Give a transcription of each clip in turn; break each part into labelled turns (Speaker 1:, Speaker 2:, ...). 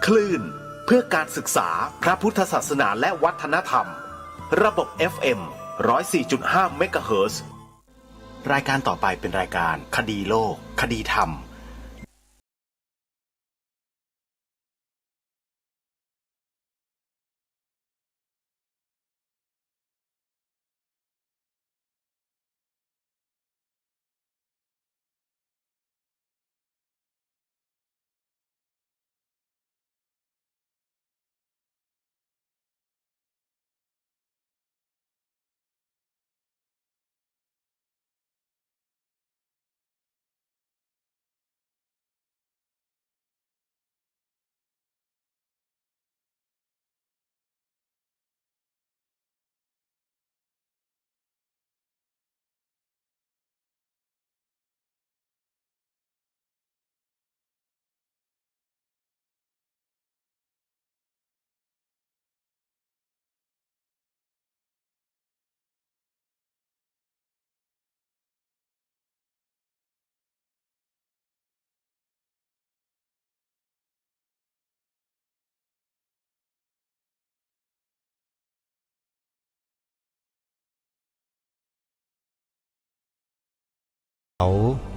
Speaker 1: คลื่นเพื่อการศึกษาพระพุทธศาสนาและวัฒนธรรมระบบ FM 104.5 เมกะเฮิรตซ์รายการต่อไปเป็นรายการคดีโลกคดีธรรม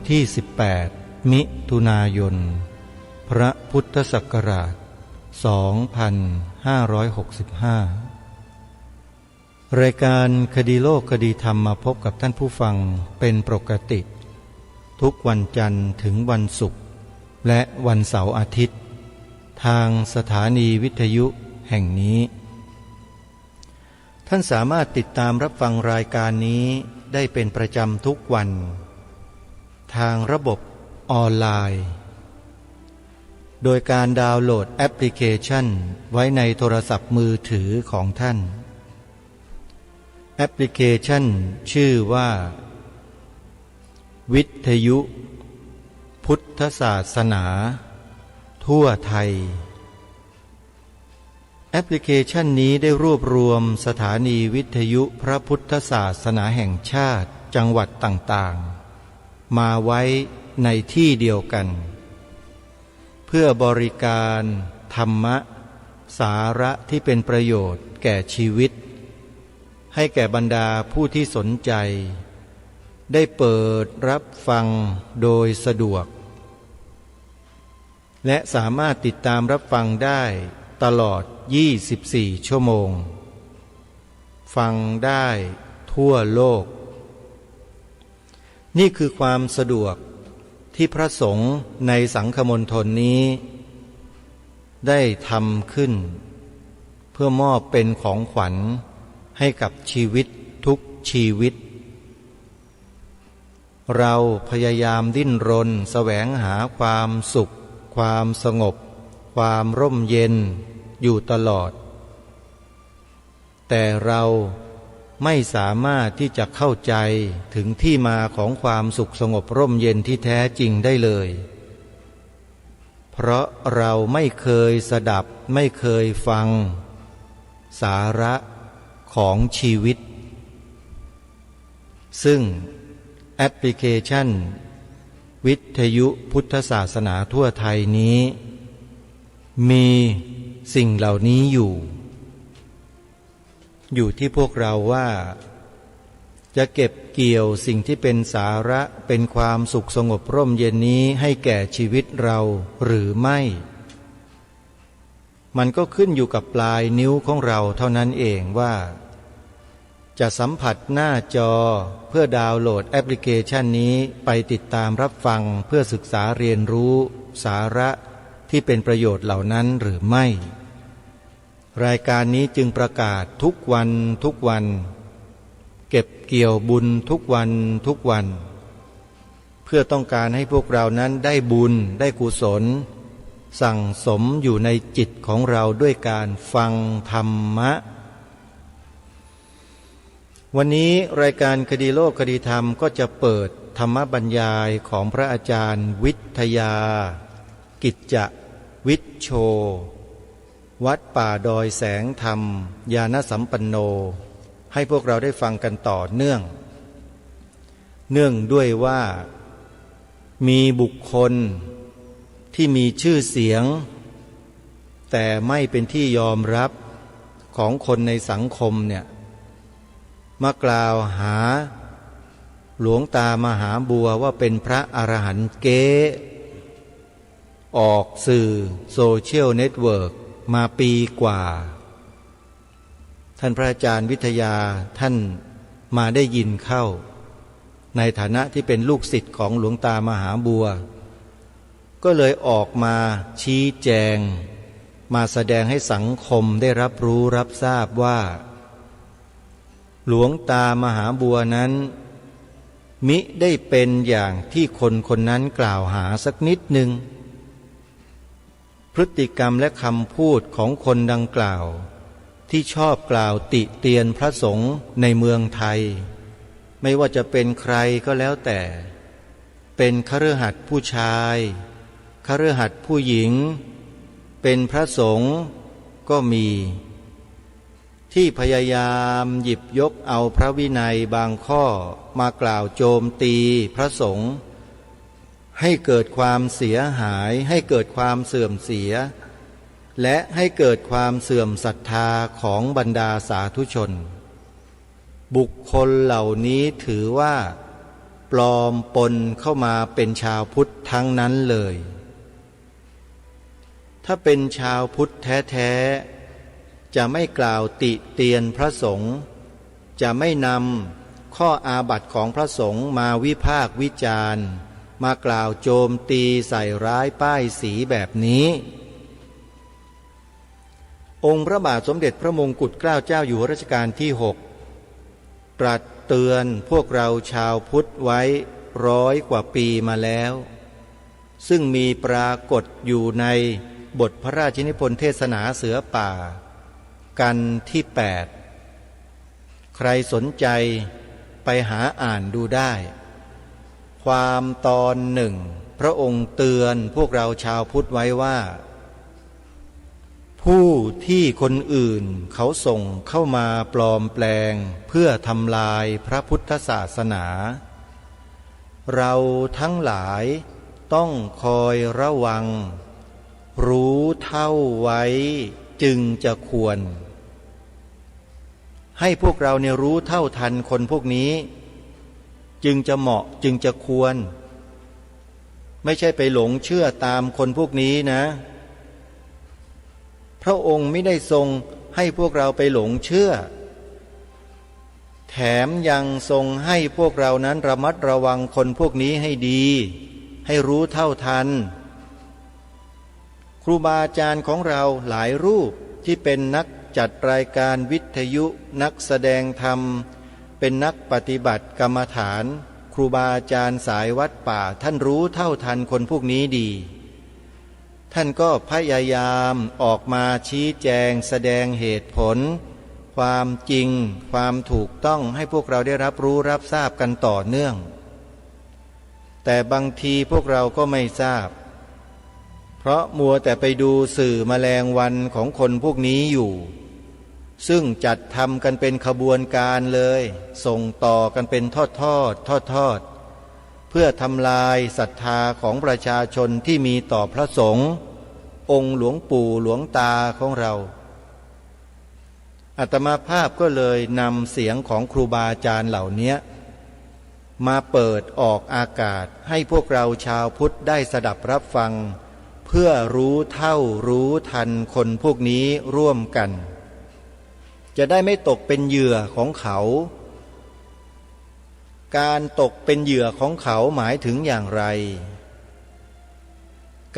Speaker 2: ที่ 18 มิถุนายน พระพุทธศักราช 2565 รายการคดีโลกคดีธรรมมาพบกับท่านผู้ฟังเป็นปกติทุกวันจันทร์ถึงวันศุกร์และวันเสาร์อาทิตย์ทางสถานีวิทยุแห่งนี้ท่านสามารถติดตามรับฟังรายการนี้ได้เป็นประจำทุกวันทางระบบออนไลน์โดยการดาวน์โหลดแอปพลิเคชันไว้ในโทรศัพท์มือถือของท่านแอปพลิเคชันชื่อว่าวิทยุพุทธศาสนาทั่วไทยแอปพลิเคชันนี้ได้รวบรวมสถานีวิทยุพระพุทธศาสนาแห่งชาติจังหวัดต่างๆมาไว้ในที่เดียวกันเพื่อบริการธรรมะสาระที่เป็นประโยชน์แก่ชีวิตให้แก่บรรดาผู้ที่สนใจได้เปิดรับฟังโดยสะดวกและสามารถติดตามรับฟังได้ตลอด24 ชั่วโมงฟังได้ทั่วโลกนี่คือความสะดวกที่พระสงฆ์ในสังฆมณฑลนี้ได้ทำขึ้นเพื่อมอบเป็นของขวัญให้กับชีวิตทุกชีวิตเราพยายามดิ้นรนแสวงหาความสุขความสงบความร่มเย็นอยู่ตลอดแต่เราไม่สามารถที่จะเข้าใจถึงที่มาของความสุขสงบร่มเย็นที่แท้จริงได้เลยเพราะเราไม่เคยสดับไม่เคยฟังสาระของชีวิตซึ่งแอปพลิเคชันวิทยุพุทธศาสนาทั่วไทยนี้มีสิ่งเหล่านี้อยู่ที่พวกเราว่าจะเก็บเกี่ยวสิ่งที่เป็นสาระเป็นความสุขสงบร่มเย็นนี้ให้แก่ชีวิตเราหรือไม่มันก็ขึ้นอยู่กับปลายนิ้วของเราเท่านั้นเองว่าจะสัมผัสหน้าจอเพื่อดาวน์โหลดแอปพลิเคชันนี้ไปติดตามรับฟังเพื่อศึกษาเรียนรู้สาระที่เป็นประโยชน์เหล่านั้นหรือไม่รายการนี้จึงประกาศทุกวันเก็บเกี่ยวบุญทุกวันเพื่อต้องการให้พวกเรานั้นได้บุญได้กุศลสั่งสมอยู่ในจิตของเราด้วยการฟังธรรมะวันนี้รายการคดีโลกคดีธรรมก็จะเปิดธรรมบรรยายของพระอาจารย์วิทยากิจจวิชโชวัดป่าดอยแสงธรรมญาณสัมปันโนให้พวกเราได้ฟังกันต่อเนื่องด้วยว่ามีบุคคลที่มีชื่อเสียง แต่ไม่เป็นที่ยอมรับของคนในสังคมเนี่ยมากล่าวหาหลวงตามหาบัวว่าเป็นพระอรหันต์เก๊ออกสื่อโซเชียลเน็ตเวิร์กมาปีกว่าท่านพระอาจารย์วิทยาท่านมาได้ยินเข้าในฐานะที่เป็นลูกศิษย์ของหลวงตามหาบัวก็เลยออกมาชี้แจงมาแสดงให้สังคมได้รับรู้รับทราบว่าหลวงตามหาบัวนั้นมิได้เป็นอย่างที่คนคนนั้นกล่าวหาสักนิดหนึ่งพฤติกรรมและคำพูดของคนดังกล่าวที่ชอบกล่าวติเตียนพระสงฆ์ในเมืองไทยไม่ว่าจะเป็นใครก็แล้วแต่เป็นคฤหัสถ์ผู้ชายคฤหัสถ์ผู้หญิงเป็นพระสงฆ์ก็มีที่พยายามหยิบยกเอาพระวินัยบางข้อมากล่าวโจมตีพระสงฆ์ให้เกิดความเสียหายให้เกิดความเสื่อมเสียและให้เกิดความเสื่อมศรัทธาของบรรดาสาธุชนบุคคลเหล่านี้ถือว่าปลอมปนเข้ามาเป็นชาวพุทธทั้งนั้นเลยถ้าเป็นชาวพุทธแท้ๆจะไม่กล่าวติเตียนพระสงฆ์จะไม่นำข้ออาบัติของพระสงฆ์มาวิพากษ์วิจารณ์มากล่าวโจมตีใส่ร้ายป้ายสีแบบนี้องค์พระบาทสมเด็จพระมงกุฎเกล้าเจ้าอยู่หัวรัชกาลที่6ตรัสเตือนพวกเราชาวพุทธไว้100 กว่าปีมาแล้วซึ่งมีปรากฏอยู่ในบทพระราชนิพนธ์เทศนาเสือป่ากันที่8ใครสนใจไปหาอ่านดูได้ความตอนหนึ่งพระองค์เตือนพวกเราชาวพุทธไว้ว่าผู้ที่คนอื่นเขาส่งเข้ามาปลอมแปลงเพื่อทำลายพระพุทธศาสนาเราทั้งหลายต้องคอยระวังรู้เท่าไว้จึงจะควรให้พวกเราเนี่ยรู้เท่าทันคนพวกนี้จึงจะเหมาะจึงจะควรไม่ใช่ไปหลงเชื่อตามคนพวกนี้นะพระองค์ไม่ได้ทรงให้พวกเราไปหลงเชื่อแถมยังทรงให้พวกเรานั้นระมัดระวังคนพวกนี้ให้ดีให้รู้เท่าทันครูบาอาจารย์ของเราหลายรูปที่เป็นนักจัดรายการวิทยุนักแสดงธรรมเป็นนักปฏิบัติกรรมฐานครูบาอาจารย์สายวัดป่าท่านรู้เท่าทันคนพวกนี้ดีท่านก็พยายามออกมาชี้แจงแสดงเหตุผลความจริงความถูกต้องให้พวกเราได้รับรู้รับทราบกันต่อเนื่องแต่บางทีพวกเราก็ไม่ทราบเพราะมัวแต่ไปดูสื่อแมลงวันของคนพวกนี้อยู่ซึ่งจัดทำกันเป็นขบวนการเลยส่งต่อกันเป็นทอดเพื่อทำลายศรัทธาของประชาชนที่มีต่อพระสงฆ์องค์หลวงปู่หลวงตาของเราอาตมาภาพก็เลยนำเสียงของครูบาอาจารย์เหล่านี้มาเปิดออกอากาศให้พวกเราชาวพุทธได้สดับรับฟังเพื่อรู้เท่ารู้ทันคนพวกนี้ร่วมกันจะได้ไม่ตกเป็นเหยื่อของเขาการตกเป็นเหยื่อของเขาหมายถึงอย่างไร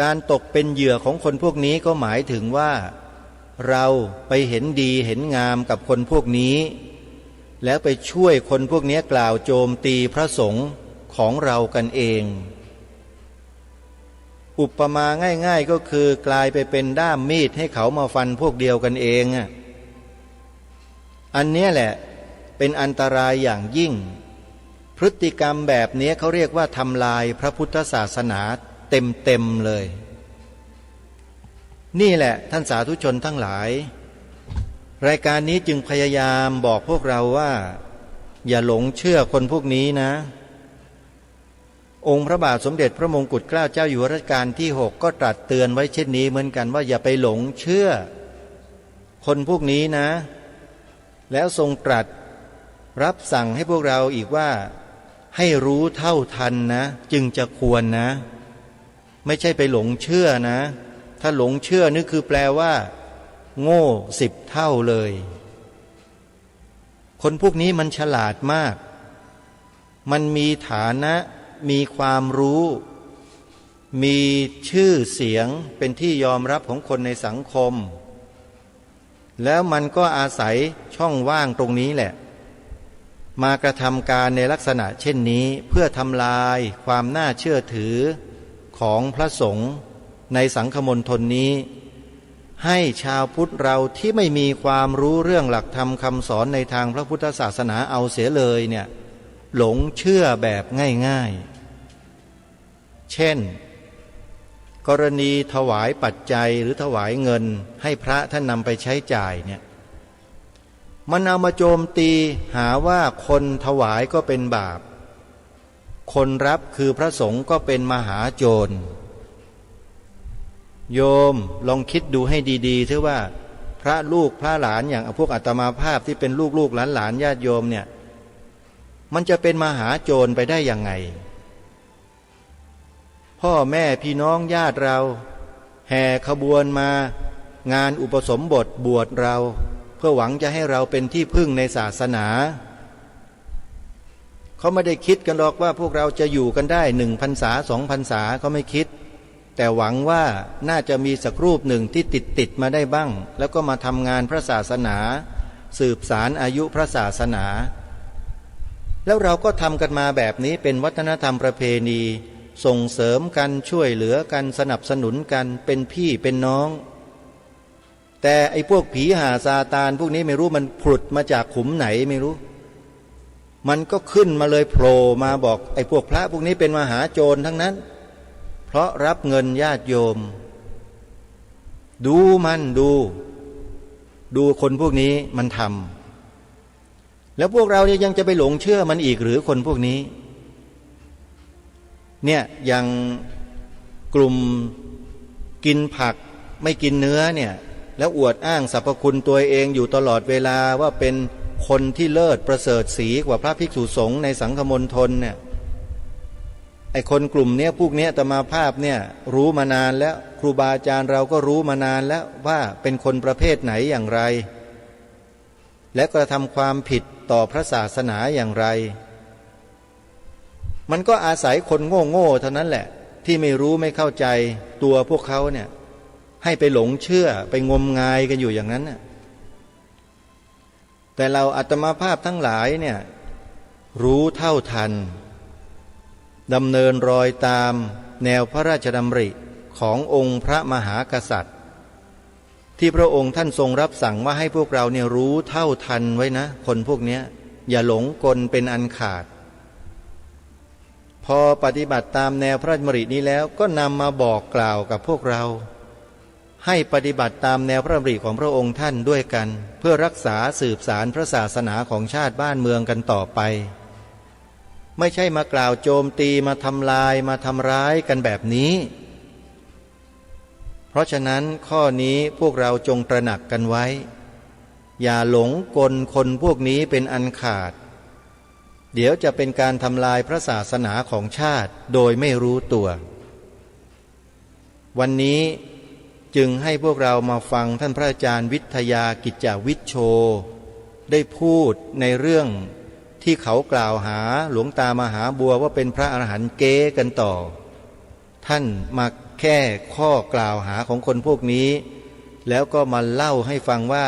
Speaker 2: การตกเป็นเหยื่อของคนพวกนี้ก็หมายถึงว่าเราไปเห็นดีเห็นงามกับคนพวกนี้แล้วไปช่วยคนพวกนี้กล่าวโจมตีพระสงฆ์ของเรากันเองอุปมาง่ายๆก็คือกลายไปเป็นด้ามมีดให้เขามาฟันพวกเดียวกันเองอันนี้แหละเป็นอันตรายอย่างยิ่งพฤติกรรมแบบนี้เขาเรียกว่าทำลายพระพุทธศาสนาเต็มเลยนี่แหละท่านสาธุชนทั้งหลายรายการนี้จึงพยายามบอกพวกเราว่าอย่าหลงเชื่อคนพวกนี้นะ องค์พระบาทสมเด็จพระมงกุฎเกล้าเจ้าอยู่หัวรัชกาลที่ 6ก็ตรัสเตือนไว้เช่นนี้เหมือนกันว่าอย่าไปหลงเชื่อคนพวกนี้นะ แล้วทรงตรัสรับสั่งให้พวกเราอีกว่าให้รู้เท่าทันนะจึงจะควรนะไม่ใช่ไปหลงเชื่อนะถ้าหลงเชื่อนี่คือแปลว่าโง่10 เท่าเลยคนพวกนี้มันฉลาดมากมันมีฐานะมีความรู้มีชื่อเสียงเป็นที่ยอมรับของคนในสังคมแล้วมันก็อาศัยช่องว่างตรงนี้แหละมากระทำการในลักษณะเช่นนี้เพื่อทำลายความน่าเชื่อถือของพระสงฆ์ในสังคมณฑลนี้ให้ชาวพุทธเราที่ไม่มีความรู้เรื่องหลักธรรมคำสอนในทางพระพุทธศาสนาเอาเสียเลยเนี่ยหลงเชื่อแบบง่ายๆเช่นกรณีถวายปัจจัยหรือถวายเงินให้พระท่านนำไปใช้จ่ายเนี่ยมันเอามาโจมตีหาว่าคนถวายก็เป็นบาปคนรับคือพระสงฆ์ก็เป็นมหาโจรโยมลองคิดดูให้ดีๆเถอะว่าพระลูกพระหลานอย่างพวกอาตมาภาพที่เป็นลูกหลานญาติโยมเนี่ยมันจะเป็นมหาโจรไปได้ยังไงพ่อแม่พี่น้องญาติเราแห่ขบวนมางานอุปสมบทบวชเราเพื่อหวังจะให้เราเป็นที่พึ่งในศาสนาเขาไม่ได้คิดกันหรอกว่าพวกเราจะอยู่กันได้1 พรรษา2 พรรษาเขาไม่คิดแต่หวังว่าน่าจะมีสักรูปหนึ่งที่ติดมาได้บ้างแล้วก็มาทำงานพระศาสนาสืบสารอายุพระศาสนาแล้วเราก็ทำกันมาแบบนี้เป็นวัฒนธรรมประเพณีส่งเสริมกันช่วยเหลือกันสนับสนุนกันเป็นพี่เป็นน้องแต่ไอ้พวกผีหาซาตานพวกนี้ไม่รู้มันผุดมาจากขุมไหนไม่รู้มันก็ขึ้นมาเลยโผล่มาบอกไอ้พวกพระพวกนี้เป็นมหาโจรทั้งนั้นเพราะรับเงินญาติโยมดูมันดูคนพวกนี้มันทำแล้วพวกเราเนี่ยยังจะไปหลงเชื่อมันอีกหรือคนพวกนี้เนี่ยอย่างกลุ่มกินผักไม่กินเนื้อเนี่ยแล้วอวดอ้างสรรพคุณตัวเองอยู่ตลอดเวลาว่าเป็นคนที่เลิศประเสริฐศรีกว่าพระภิกษุสงฆ์ในสังฆมณฑลเนี่ยไอ้คนกลุ่มเนี้ยพวกเนี้ยอาตมาภาพเนี่ยรู้มานานแล้วครูบาอาจารย์เราก็รู้มานานแล้วว่าเป็นคนประเภทไหนอย่างไรและกระทำความผิดต่อพระศาสนาอย่างไรมันก็อาศัยคนโง่เท่านั้นแหละที่ไม่รู้ไม่เข้าใจตัวพวกเขาเนี่ยให้ไปหลงเชื่อไปงมงายกันอยู่อย่างนั้นน่ะแต่เราอาตมาภาพทั้งหลายเนี่ยรู้เท่าทันดำเนินรอยตามแนวพระราชดำริขององค์พระมหากษัตริย์ที่พระองค์ท่านทรงรับสั่งว่าให้พวกเราเนี่ยรู้เท่าทันไว้นะคนพวกนี้อย่าหลงกลเป็นอันขาดพอปฏิบัติตามแนวพระราชดำรินี้แล้วก็นำมาบอกกล่าวกับพวกเราให้ปฏิบัติตามแนวพระดำริของพระองค์ท่านด้วยกันเพื่อรักษาสืบสารพระศาสนาของชาติบ้านเมืองกันต่อไปไม่ใช่มากล่าวโจมตีมาทำลายมาทำร้ายกันแบบนี้เพราะฉะนั้นข้อนี้พวกเราจงตระหนักกันไว้อย่าหลงกลคนพวกนี้เป็นอันขาดเดี๋ยวจะเป็นการทำลายพระศาสนาของชาติโดยไม่รู้ตัววันนี้จึงให้พวกเรามาฟังท่านพระอาจารย์วิทยากิจจวิชโชได้พูดในเรื่องที่เขากล่าวหาหลวงตามหาบัวว่าเป็นพระอรหันต์เก๊กันต่อท่านมาแค่ข้อกล่าวหาของคนพวกนี้แล้วก็มาเล่าให้ฟังว่า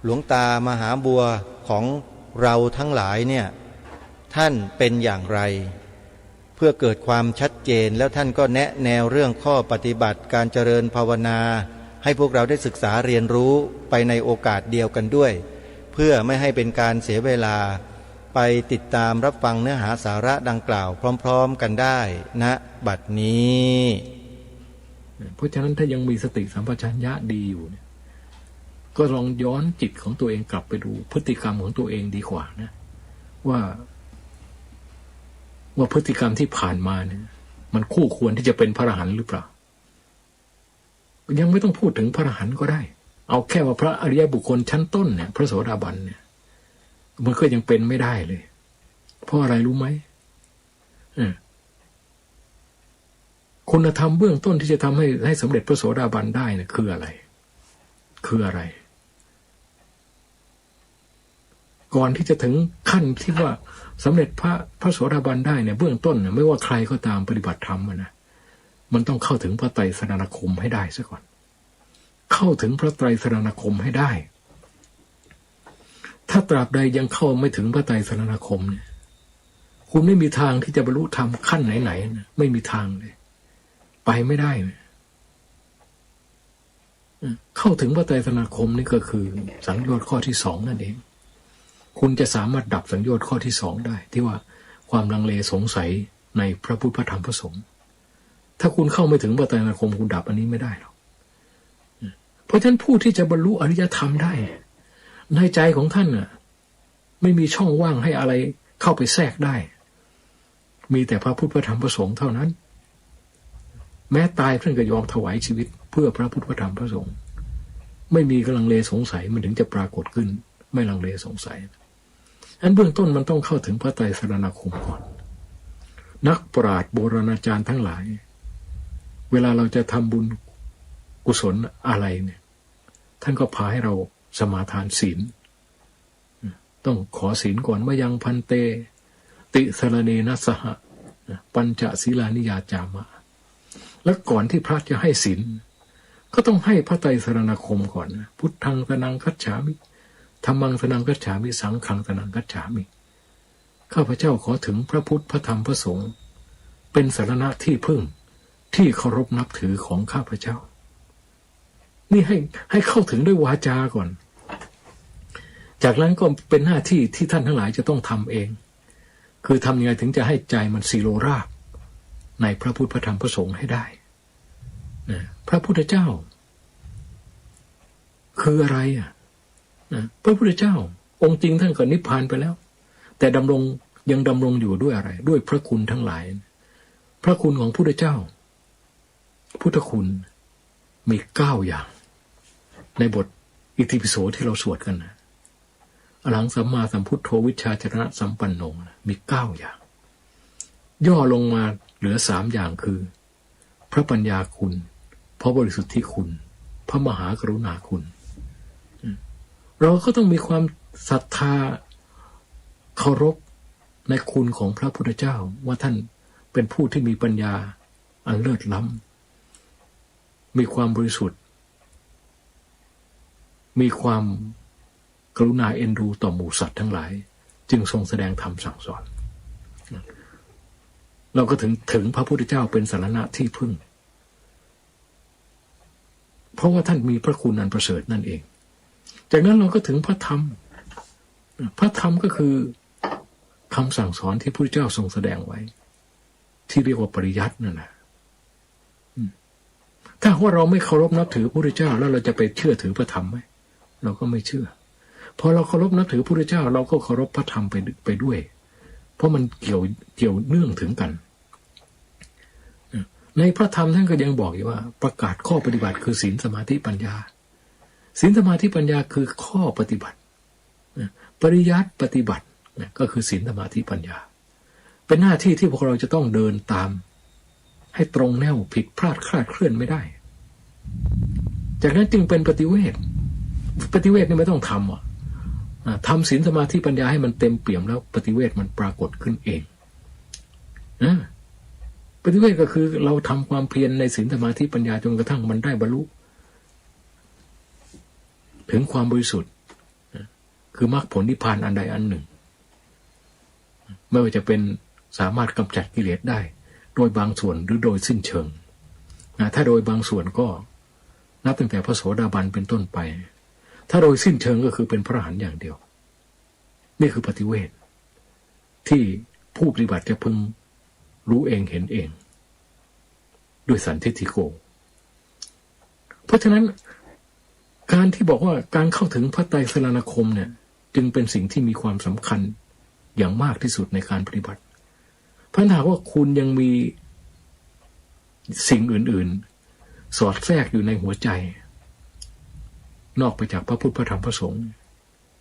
Speaker 2: หลวงตามหาบัวของเราทั้งหลายเนี่ยท่านเป็นอย่างไรเพื่อเกิดความชัดเจนแล้วท่านก็แนะแนวเรื่องข้อปฏิบัติการเจริญภาวนาให้พวกเราได้ศึกษาเรียนรู้ไปในโอกาสเดียวกันด้วยเพื่อไม่ให้เป็นการเสียเวลาไปติดตามรับฟังเนื้อหาสาระดังกล่าวพร้อมๆกันได้ณบัดนี้
Speaker 3: เพราะฉะนั้นถ้ายังมีสติสัมปชัญญะดีอยู่เนี่ยก็ลองย้อนจิตของตัวเองกลับไปดูพฤติกรรมของตัวเองดีกว่านะว่า ว่าพฤติกรรมที่ผ่านมาเนี่ยมันคู่ควรที่จะเป็นพระอรหันต์หรือเปล่ายังไม่ต้องพูดถึงพระอรหันต์ก็ได้เอาแค่ว่าพระอริยบุคคลชั้นต้นเนี่ยพระโสดาบันเนี่ยมันก็ยังเป็นไม่ได้เลยเพราะอะไรรู้ไหมคุณธรรมเบื้องต้นที่จะทำให้สำเร็จพระโสดาบันได้เนี่ยคืออะไรก่อนที่จะถึงขั้นที่ว่าสำเร็จพระโสดาบันได้เนี่ยเบื้องต้นไม่ว่าใครก็ตามปฏิบัติธรรมนะมันต้องเข้าถึงพระไตรสรณคมให้ได้ซะก่อนเข้าถึงพระไตรสรณคมให้ได้ถ้าตราบใดยังเข้าไม่ถึงพระไตรสรณคมเนี่ยคุณไม่มีทางที่จะบรรลุธรรมขั้นไหนๆนะไม่มีทางเลยไปไม่ได้เลยเข้าถึงพระไตรสรณคมนี่ก็คือสังโยชน์ข้อที่สองนั่นเองคุณจะสามารถดับสังโยชน์ข้อที่สองได้ที่ว่าความลังเลสงสัยในพระพุทธพระธรรมพระสงฆ์ถ้าคุณเข้าไม่ถึงพระไตรสรณคมคุณดับอันนี้ไม่ได้หรอกเพราะฉะนั้นผู้ที่จะบรรลุอริยธรรมได้ในใจของท่านน่ะไม่มีช่องว่างให้อะไรเข้าไปแทรกได้มีแต่พระพุทธพระธรรมพระสงฆ์เท่านั้นแม้ตายเพื่อนก็ยอมถวายชีวิตเพื่อพระพุทธพระธรรมพระสงฆ์ไม่มีกำลังเลสงสัยมันถึงจะปรากฏขึ้นไม่ลังเลสงสัยอันเบื้องต้นมันต้องเข้าถึงพระไตรสรณคมก่อนนักปราชญ์โบราณอาจารย์ทั้งหลายเวลาเราจะทำบุญกุศลอะไรเนี่ยท่านก็พาให้เราสมาทานศีลต้องขอศีลก่อนมยังพันเตติสรเนนะสหะปัญจศีลานิยาจามะแล้วก่อนที่พระจะให้ศีลก็ต้องให้พระไตรสรณคมก่อนพุทธังสนังคัจฉามิธัมมังสนังคัจฉามิสังฆังสนังคัจฉามิข้าพเจ้าขอถึงพระพุทธพระธรรมพระสงฆ์เป็นสรณะที่พึ่งที่เคารพนับถือของข้าพเจ้านี่ให้เข้าถึงด้วยวาจาก่อนจากนั้นก็เป็นหน้าที่ที่ท่านทั้งหลายจะต้องทำเองคือทำยังไงถึงจะให้ใจมันสิโรราบในพระพุทธพระธรรมพระสงฆ์ให้ได้นะพระพุทธเจ้าคืออะไรนะพระพุทธเจ้าองค์จริงท่านก็นิพพานไปแล้วแต่ยังดำรงอยู่ด้วยอะไรด้วยพระคุณทั้งหลายพระคุณของพระพุทธเจ้าพุทธคุณมี9อย่างในบทอิติปิโสที่เราสวดกันนะอรหังสัมมาสัมพุทโธวิชชาจรณะสัมปันโนมี9อย่างย่อลงมาเหลือ3อย่างคือพระปัญญาคุณพระบริสุทธิคุณพระมหากรุณาคุณเราก็ต้องมีความศรัทธาเคารพในคุณของพระพุทธเจ้าว่าท่านเป็นผู้ที่มีปัญญาอันเลิศล้ำมีความบริสุทธิ์มีความกรุณาเอ็นดูต่อหมู่สัตว์ทั้งหลายจึงทรงแสดงธรรมสั่งสอนเราก็ถึงพระพุทธเจ้าเป็นสรณะที่พึ่งเพราะว่าท่านมีพระคุณอันประเสริฐนั่นเองจากนั้นเราก็ถึงพระธรรมพระธรรมก็คือคำสั่งสอนที่พระพุทธเจ้าทรงแสดงไว้ที่เรียกว่าปริยัตินั่นแหละถ้าว่าเราไม่เคารพนับถือพระพุทธเจ้าแล้วเราจะไปเชื่อถือพระธรรมไหมเราก็ไม่เชื่อพอเราเคารพนับถือพระพุทธเจ้าเราก็เคารพพระธรรมไปด้วยเพราะมันเกี่ยวเนื่องถึงกันในพระธรรมท่านก็ยังบอกอยู่ว่าประกาศข้อปฏิบัติคือศีลสมาธิปัญญาศีลสมาธิปัญญาคือข้อปฏิบัติปริยัติปฏิบัติก็คือศีลสมาธิปัญญาเป็นหน้าที่ที่พวกเราจะต้องเดินตามให้ตรงแนวผิดพลาดคลาดเคลื่อนไม่ได้จากนั้นจึงเป็นปฏิเวทนี่ไม่ต้องทำทำศีลสมาธิปัญญาให้มันเต็มเปี่ยมแล้วปฏิเวทมันปรากฏขึ้นเองนะปฏิเวทก็คือเราทำความเพียรในศีลสมาธิปัญญาจนกระทั่งมันได้บรรลุถึงความบริสุทธิ์คือมรรคผลนิพพานอันใดอันหนึ่งไม่ว่าจะเป็นสามารถกำจัดกิเลสได้โดยบางส่วนหรือโดยสิ้นเชิงถ้าโดยบางส่วนก็นับตั้งแต่พระโสดาบันเป็นต้นไปถ้าโดยสิ้นเชิงก็คือเป็นพระอรหันต์อย่างเดียวนี่คือปฏิเวทที่ผู้ปฏิบัติจะพึงรู้เองเห็นเองด้วยสันทิฏฐิโกเพราะฉะนั้นการที่บอกว่าการเข้าถึงพระไตรสรณคมเนี่ยจึงเป็นสิ่งที่มีความสำคัญอย่างมากที่สุดในการปฏิบัติ เพราะถ้าว่าคุณยังมีสิ่งอื่นๆสอดแทรกอยู่ในหัวใจนอกไปจากพระพุทธพระธรรมพระสงฆ์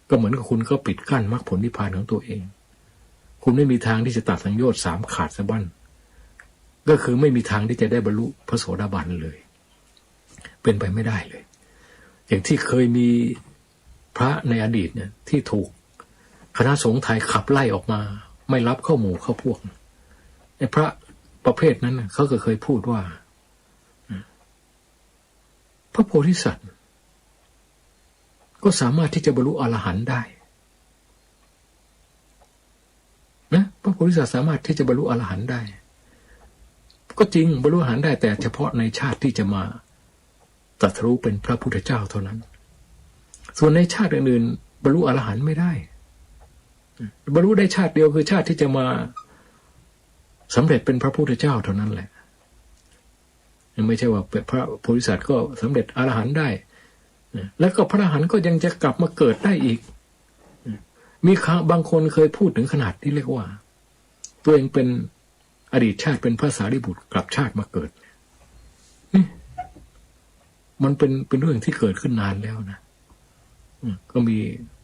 Speaker 3: ก็เหมือนกับคุณก็ปิดกั้นมรรคผลนิพพานของตัวเองคุณไม่มีทางที่จะตัดสังโยชน์3ขาดสะบั้นก็คือไม่มีทางที่จะได้บรรลุพระโสดาบันเลยเป็นไปไม่ได้เลยอย่างที่เคยมีพระในอดีตเนี่ยที่ถูกคณะสงฆ์ไทยขับไล่ออกมาไม่รับเข้าหมู่เข้าพวกไอ้พระประเภทนั้นเขาก็เคยพูดว่าพระโพธิสัตว์ก็สามารถที่จะบรรลุอรหันต์ได้นะพระโพธิสัตว์สามารถที่จะบรรลุอรหันต์ได้ก็จริงบรรลุอรหันต์ได้แต่เฉพาะในชาติที่จะมาตรัสรู้เป็นพระพุทธเจ้าเท่านั้นส่วนในชาติอื่นๆบรรลุอรหันต์ไม่ได้บรรลุได้ชาติเดียวคือชาติที่จะมาสำเร็จเป็นพระพุทธเจ้าเท่านั้นแหละไม่ใช่ว่าพระโพธิสัตว์ก็สำเร็จอรหันต์ได้แล้วก็พระอรหันต์ก็ยังจะกลับมาเกิดได้อีกมีบางคนเคยพูดถึงขนาดที่เรียกว่าตัวเองเป็นอดีตชาติเป็นพระสารีบุตรกลับชาติมาเกิดมันเป็นเรื่องที่เกิดขึ้นนานแล้วนะก็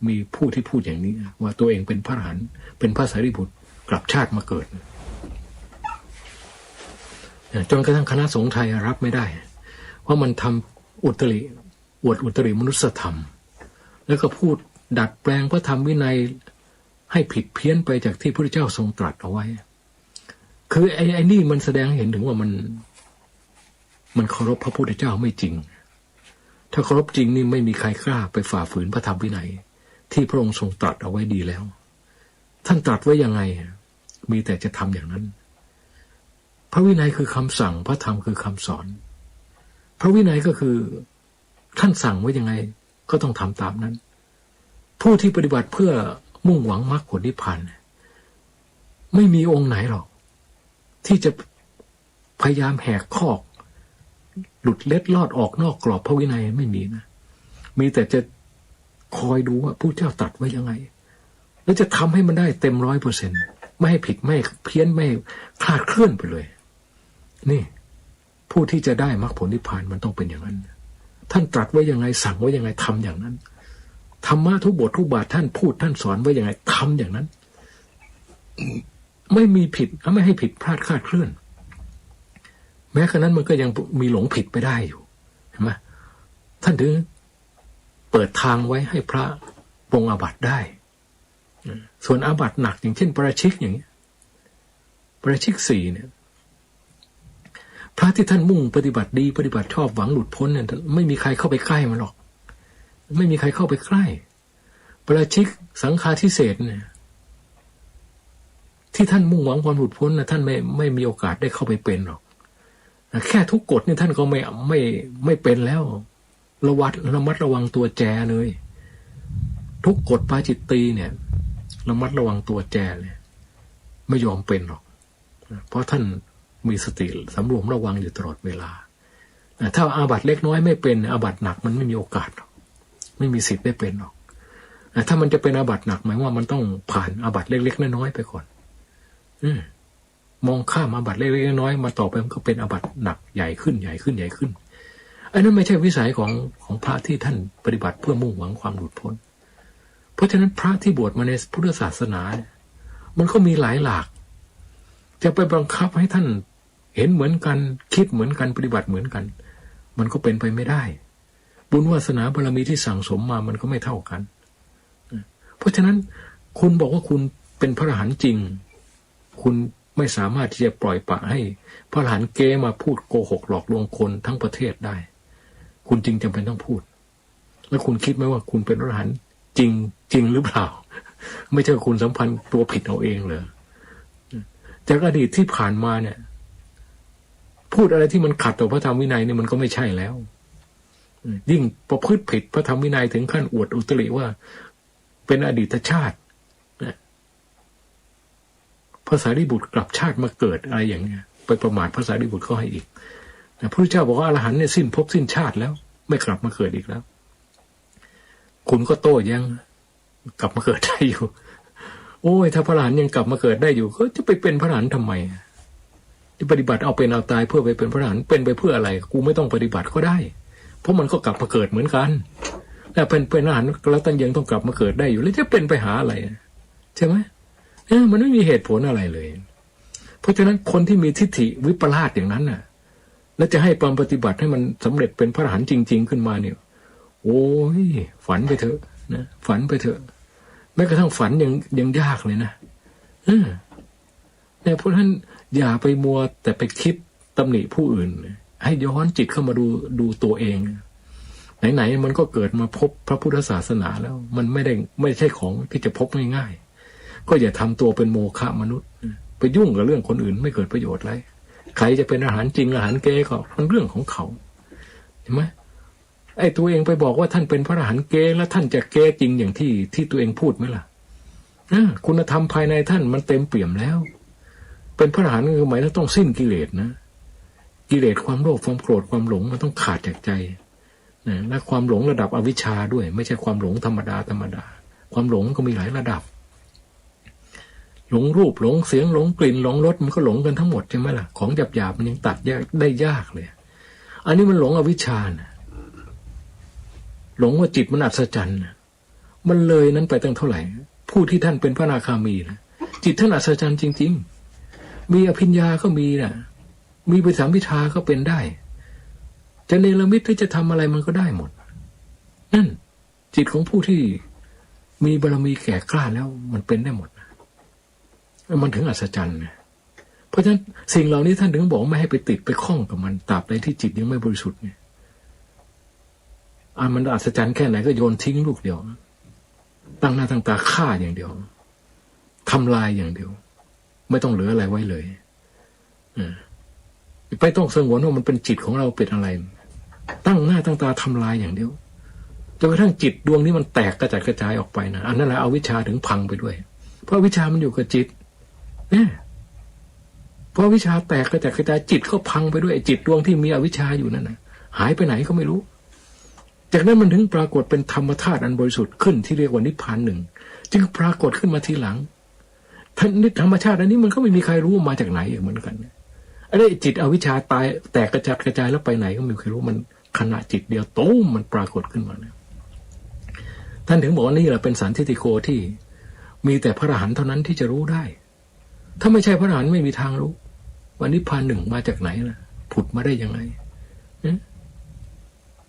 Speaker 3: มีผู้ที่พูดอย่างนี้ว่าตัวเองเป็นพระอรหันต์เป็นพระสารีบุตรกลับชาติมาเกิดจนกระทั่งคณะสงฆ์ไทยรับไม่ได้เพราะมันทำอวดอุตริมนุสธรรมแล้วก็พูดดัดแปลงพระธรรมวินัยให้ผิดเพี้ยนไปจากที่พระพุทธเจ้าทรงตรัสเอาไว้คือไอ้นี่มันแสดงให้เห็นถึงว่ามันเคารพพระพุทธเจ้าไม่จริงถ้าเคารพจริงนี่ไม่มีใครกล้าไปฝ่าฝืนพระธรรมวินัยที่พระองค์ทรงตรัสเอาไว้ดีแล้วท่านตรัสไว้ยังไงมีแต่จะทำอย่างนั้นพระวินัยคือคำสั่งพระธรรมคือคำสอนพระวินัยก็คือท่านสั่งไว้ยังไงก็ต้องทำตามนั้นผู้ที่ปฏิบัติเพื่อมุ่งหวังมรรคผลนิพพานไม่มีองค์ไหนหรอกที่จะพยายามแหกข้อหลุดเล็ดลอดออกนอกกรอบพระวินัยไม่มีนะมีแต่จะคอยดูว่าผู้เจ้าตรัสไว้ยังไงแล้วจะทำให้มันได้เต็ม100%ไม่ให้ผิดไม่เพี้ยนไม่คลาดเคลื่อนไปเลยนี่ผู้ที่จะได้มรรคผลนิพพานมันต้องเป็นอย่างนั้นท่านตรัสไว้ยังไงสั่งไว้ยังไงทำอย่างนั้นธรรมะทุกบททุกบาทท่านพูดท่านสอนไว้ยังไงทำอย่างนั้นไม่มีผิดไม่ให้ผิดพลาดคลาดเคลื่อนแม้ขณะนั้นมันก็ยังมีหลงผิดไปได้อยู่เห็นไหมท่านถึงเปิดทางไว้ให้พระปรงอาบัติได้ส่วนอาบัติหนักอย่างเช่นปาราชิกอย่างนี้ปาราชิก4เนี่ยพระที่ท่านมุ่งปฏิบัติดีปฏิบัติชอบหวังหลุดพ้นเนี่ยไม่มีใครเข้าไปใกล้มันหรอกไม่มีใครเข้าไปใกล้ปาราชิกสังฆาทิเศษเนี่ยที่ท่านมุ่งหวังความหลุดพ้นนะท่านไม่มีโอกาสได้เข้าไปเป็นหรอกแค่ทุกกฎนี่ท่านก็ไม่เป็นแล้วระมัดระวังตัวแจเลยทุกกฎปาจิตตีเนี่ยระมัดระวังตัวแจเลยไม่ยอมเป็นหรอกเพราะท่านมีสติสำรวมระวังอยู่ตลอดเวลาถ้าอาบัติเล็กน้อยไม่เป็นอาบัติหนักมันไม่มีโอกาสหรอกไม่มีสิทธิ์ได้เป็นหรอกถ้ามันจะเป็นอาบัติหนักหมายว่ามันต้องผ่านอาบัติเล็กๆน้อยๆไปก่อนมองข้ามอาบัติเล็กๆน้อยๆมาต่อไปมันก็เป็นอาบัติหนักใหญ่ขึ้นอันนั้นไม่ใช่วิสัยของพระที่ท่านปฏิบัติเพื่อมุ่งหวังความหลุดพ้นเพราะฉะนั้นพระที่บวชมาในพุทธศาสนาเนี่ยมันก็มีหลายหลากจะไปบังคับให้ท่านเห็นเหมือนกันคิดเหมือนกันปฏิบัติเหมือนกันมันก็เป็นไปไม่ได้บุญวาสนาบารมีที่สั่งสมมามันก็ไม่เท่ากันเพราะฉะนั้นคุณบอกว่าคุณเป็นพระอรหันต์จริงคุณไม่สามารถที่จะปล่อยปละให้พระอรหันต์เก้มาพูดโกหกหลอกลวงคนทั้งประเทศได้คุณจริงจำเป็นต้องพูดแล้วคุณคิดไหมว่าคุณเป็นพระอรหันต์จริงหรือเปล่าไม่ใช่คุณสัมพันธ์ตัวผิดเอาเองเลยจากอดีตที่ผ่านมาเนี่ยพูดอะไรที่มันขัดต่อพระธรรมวินัยเนี่ยมันก็ไม่ใช่แล้วยิ่งประพฤติผิดพระธรรมวินัยถึงขั้นอวดอุตริว่าเป็นอดีตชาติพระสารีบุตรกลับชาติมาเกิดอะไรอย่างเงี้ยไปประมาทพระสารีบุตรเขาให้อีกพระพุทธเจ้าบอกว่าอรหันต์เนี่ยสิ้นภพสิ้นชาติแล้วไม่กลับมาเกิดอีกแล้วคุณก็โต้แย้งกลับมาเกิดได้อยู่ โอ้ยถ้าพระอรหันต์ยังกลับมาเกิดได้อยู่ก็จะไปเป็นพระอรหันต์ทำไมที่ปฏิบัติเอาเป็นเอาตายเพื่อไปเป็นพระอรหันต์เป็นไปเพื่ออะไรกูไม่ต้องปฏิบัติก็ได้เพราะมันก็กลับมาเกิดเหมือนกันแล้วเป็นพระอรหันต์แล้วตั้งยังต้องกลับมาเกิดได้อยู่แล้วจะเป็นไปหาอะไรใช่ไหมมันไม่มีเหตุผลอะไรเลยเพราะฉะนั้นคนที่มีทิฏฐิวิปลาสอย่างนั้นน่ะแล้วจะให้ปฏิบัติให้มันสำเร็จเป็นพระอรหันต์จริงๆขึ้นมาเนี่ยโอ้ยฝันไปเถอะนะฝันไปเถอะแม้กระทั่งฝันยังยากเลยนะเนี่ยเพราะฉะนั้นอย่าไปมัวแต่ไปคิดตำหนิผู้อื่นให้ย้อนจิตเข้ามาดูตัวเองไหนๆมันก็เกิดมาพบพระพุทธศาสนาแล้วมันไม่ใช่ของที่จะพบง่ายๆก็อย่าทำตัวเป็นโมฆะมนุษย์ไปยุ่งกับเรื่องคนอื่นไม่เกิดประโยชน์อะไรใครจะเป็นอาหารจริงอาหารเก๊ก็มันเรื่องของเขาเห็นไหมไอ้ตัวเองไปบอกว่าท่านเป็นพระอรหันต์เก๊แล้วท่านจะเก๊จริงอย่างที่ตัวเองพูดไหมล่ะคุณธรรมภายในท่านมันเต็มเปี่ยมแล้วเป็นพระอรหันต์คือหมายถึงต้องสิ้นกิเลสนะกิเลสความโลภความโกรธความหลงมันต้องขาดจากใจนะและความหลงระดับอวิชชาด้วยไม่ใช่ความหลงธรรมดาความหลงก็มีหลายระดับหลงรูปหลงเสียงหลงกลิ่นหลงรสมันก็หลงกันทั้งหมดใช่ไหมล่ะของหยาบๆมันยังตัดได้ยากเลยอันนี้มันหลงอวิชชานะหลงว่าจิตมันอัศจรรย์นะมันเลยนั้นไปตั้งเท่าไหร่ผู้ที่ท่านเป็นพระอนาคามีนะจิตท่านอัศจรรย์จริงๆมีอภิญญาก็มีนะมีปสัมภิทาก็เป็นได้จะเนรมิตหรือจะทำอะไรมันก็ได้หมดนั่นจิตของผู้ที่มีบารมีแก่กล้าแล้วมันเป็นได้หมดมันถึงอัศจรรย์นะเพราะฉะนั้นสิ่งเหล่านี้ท่านถึงบอกไม่ให้ไปติดไปคล้องกับมันตราบใดที่จิตยังไม่บริสุทธิ์เนี่ยมันอัศจรรย์แค่ไหนก็โยนทิ้งลูกเดียวตั้งหน้าตั้งตาฆ่าอย่างเดียวทำลายอย่างเดียวไม่ต้องเหลืออะไรไว้เลยไปต้องสงวนว่ามันเป็นจิตของเราเป็นอะไรตั้งหน้าตั้งตาทำลายอย่างเดียวจนกระทั่งจิตดวงนี้มันแตกกระจัดกระจายออกไปนะอันนั้นแหละอวิชชาถึงพังไปด้วยเพราะวิชามันอยู่กับจิตเนี่ยเพราะวิชาแตกกระจัดกระจายจิตก็พังไปด้วยจิตดวงที่มีอวิชชาอยู่นั่นนะหายไปไหนก็ไม่รู้จากนั้นมันถึงปรากฏเป็นธรรมธาตุอันบริสุทธิ์ขึ้นที่เรียกว่านิพพานหนึ่งจึงปรากฏขึ้นมาทีหลังท่านนิธรรมชาติอันนี้มันก็ไม่มีใครรู้มาจากไหนเหมือนกันไอ้จิตอวิชชาตายแตกกระจัดกระจายแล้วไปไหนก็ไม่มีใครรู้มันขณะจิตเดียวตุ้มมันปรากฏขึ้นมาเนี่ยท่านถึงบอกว่านี่แหละเป็นสันทิฏฐิโกที่มีแต่พระอรหันต์เท่านั้นที่จะรู้ได้ถ้าไม่ใช่พระอรหันต์ไม่มีทางรู้ว่านิพพานหนึ่งมาจากไหนล่ะผุดมาได้ยังไง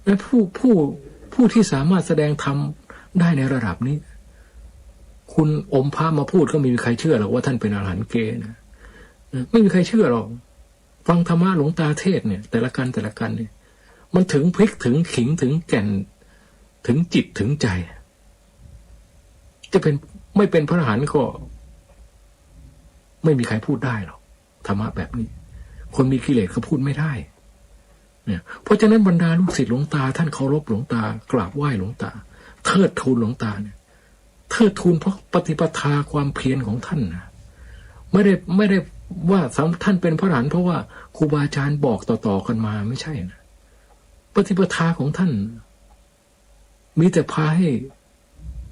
Speaker 3: และผู้ที่สามารถแสดงธรรมได้ในระดับนี้คุณอมพระมาพูดก็ไม่มีใครเชื่อหรอกว่าท่านเป็นอรหันต์เกนะไม่มีใครเชื่อหรอกฟังธรรมะหลวงตาเทศเนี่ยแต่ละกันเนี่ยมันถึงพริกถึงขิงถึงแก่นถึงจิตถึงใจจะเป็นไม่เป็นพระอรหันต์ก็ไม่มีใครพูดได้หรอกธรรมะแบบนี้คนมีกิเลสเขาพูดไม่ได้เนี่ยเพราะฉะนั้นบรรดาลูกศิษย์หลวงตาท่านเคารพหลวงตากราบไหว้หลวงตาเทิดทูนหลวงตาเนี่ยเทิดทูนเพราะปฏิปทาความเพียรของท่านนะไม่ได้ว่าท่านเป็นพระอรหันต์เพราะว่าครูบาอาจารย์บอกต่อๆกันมาไม่ใช่นะปฏิปทาของท่านมีแต่พาให้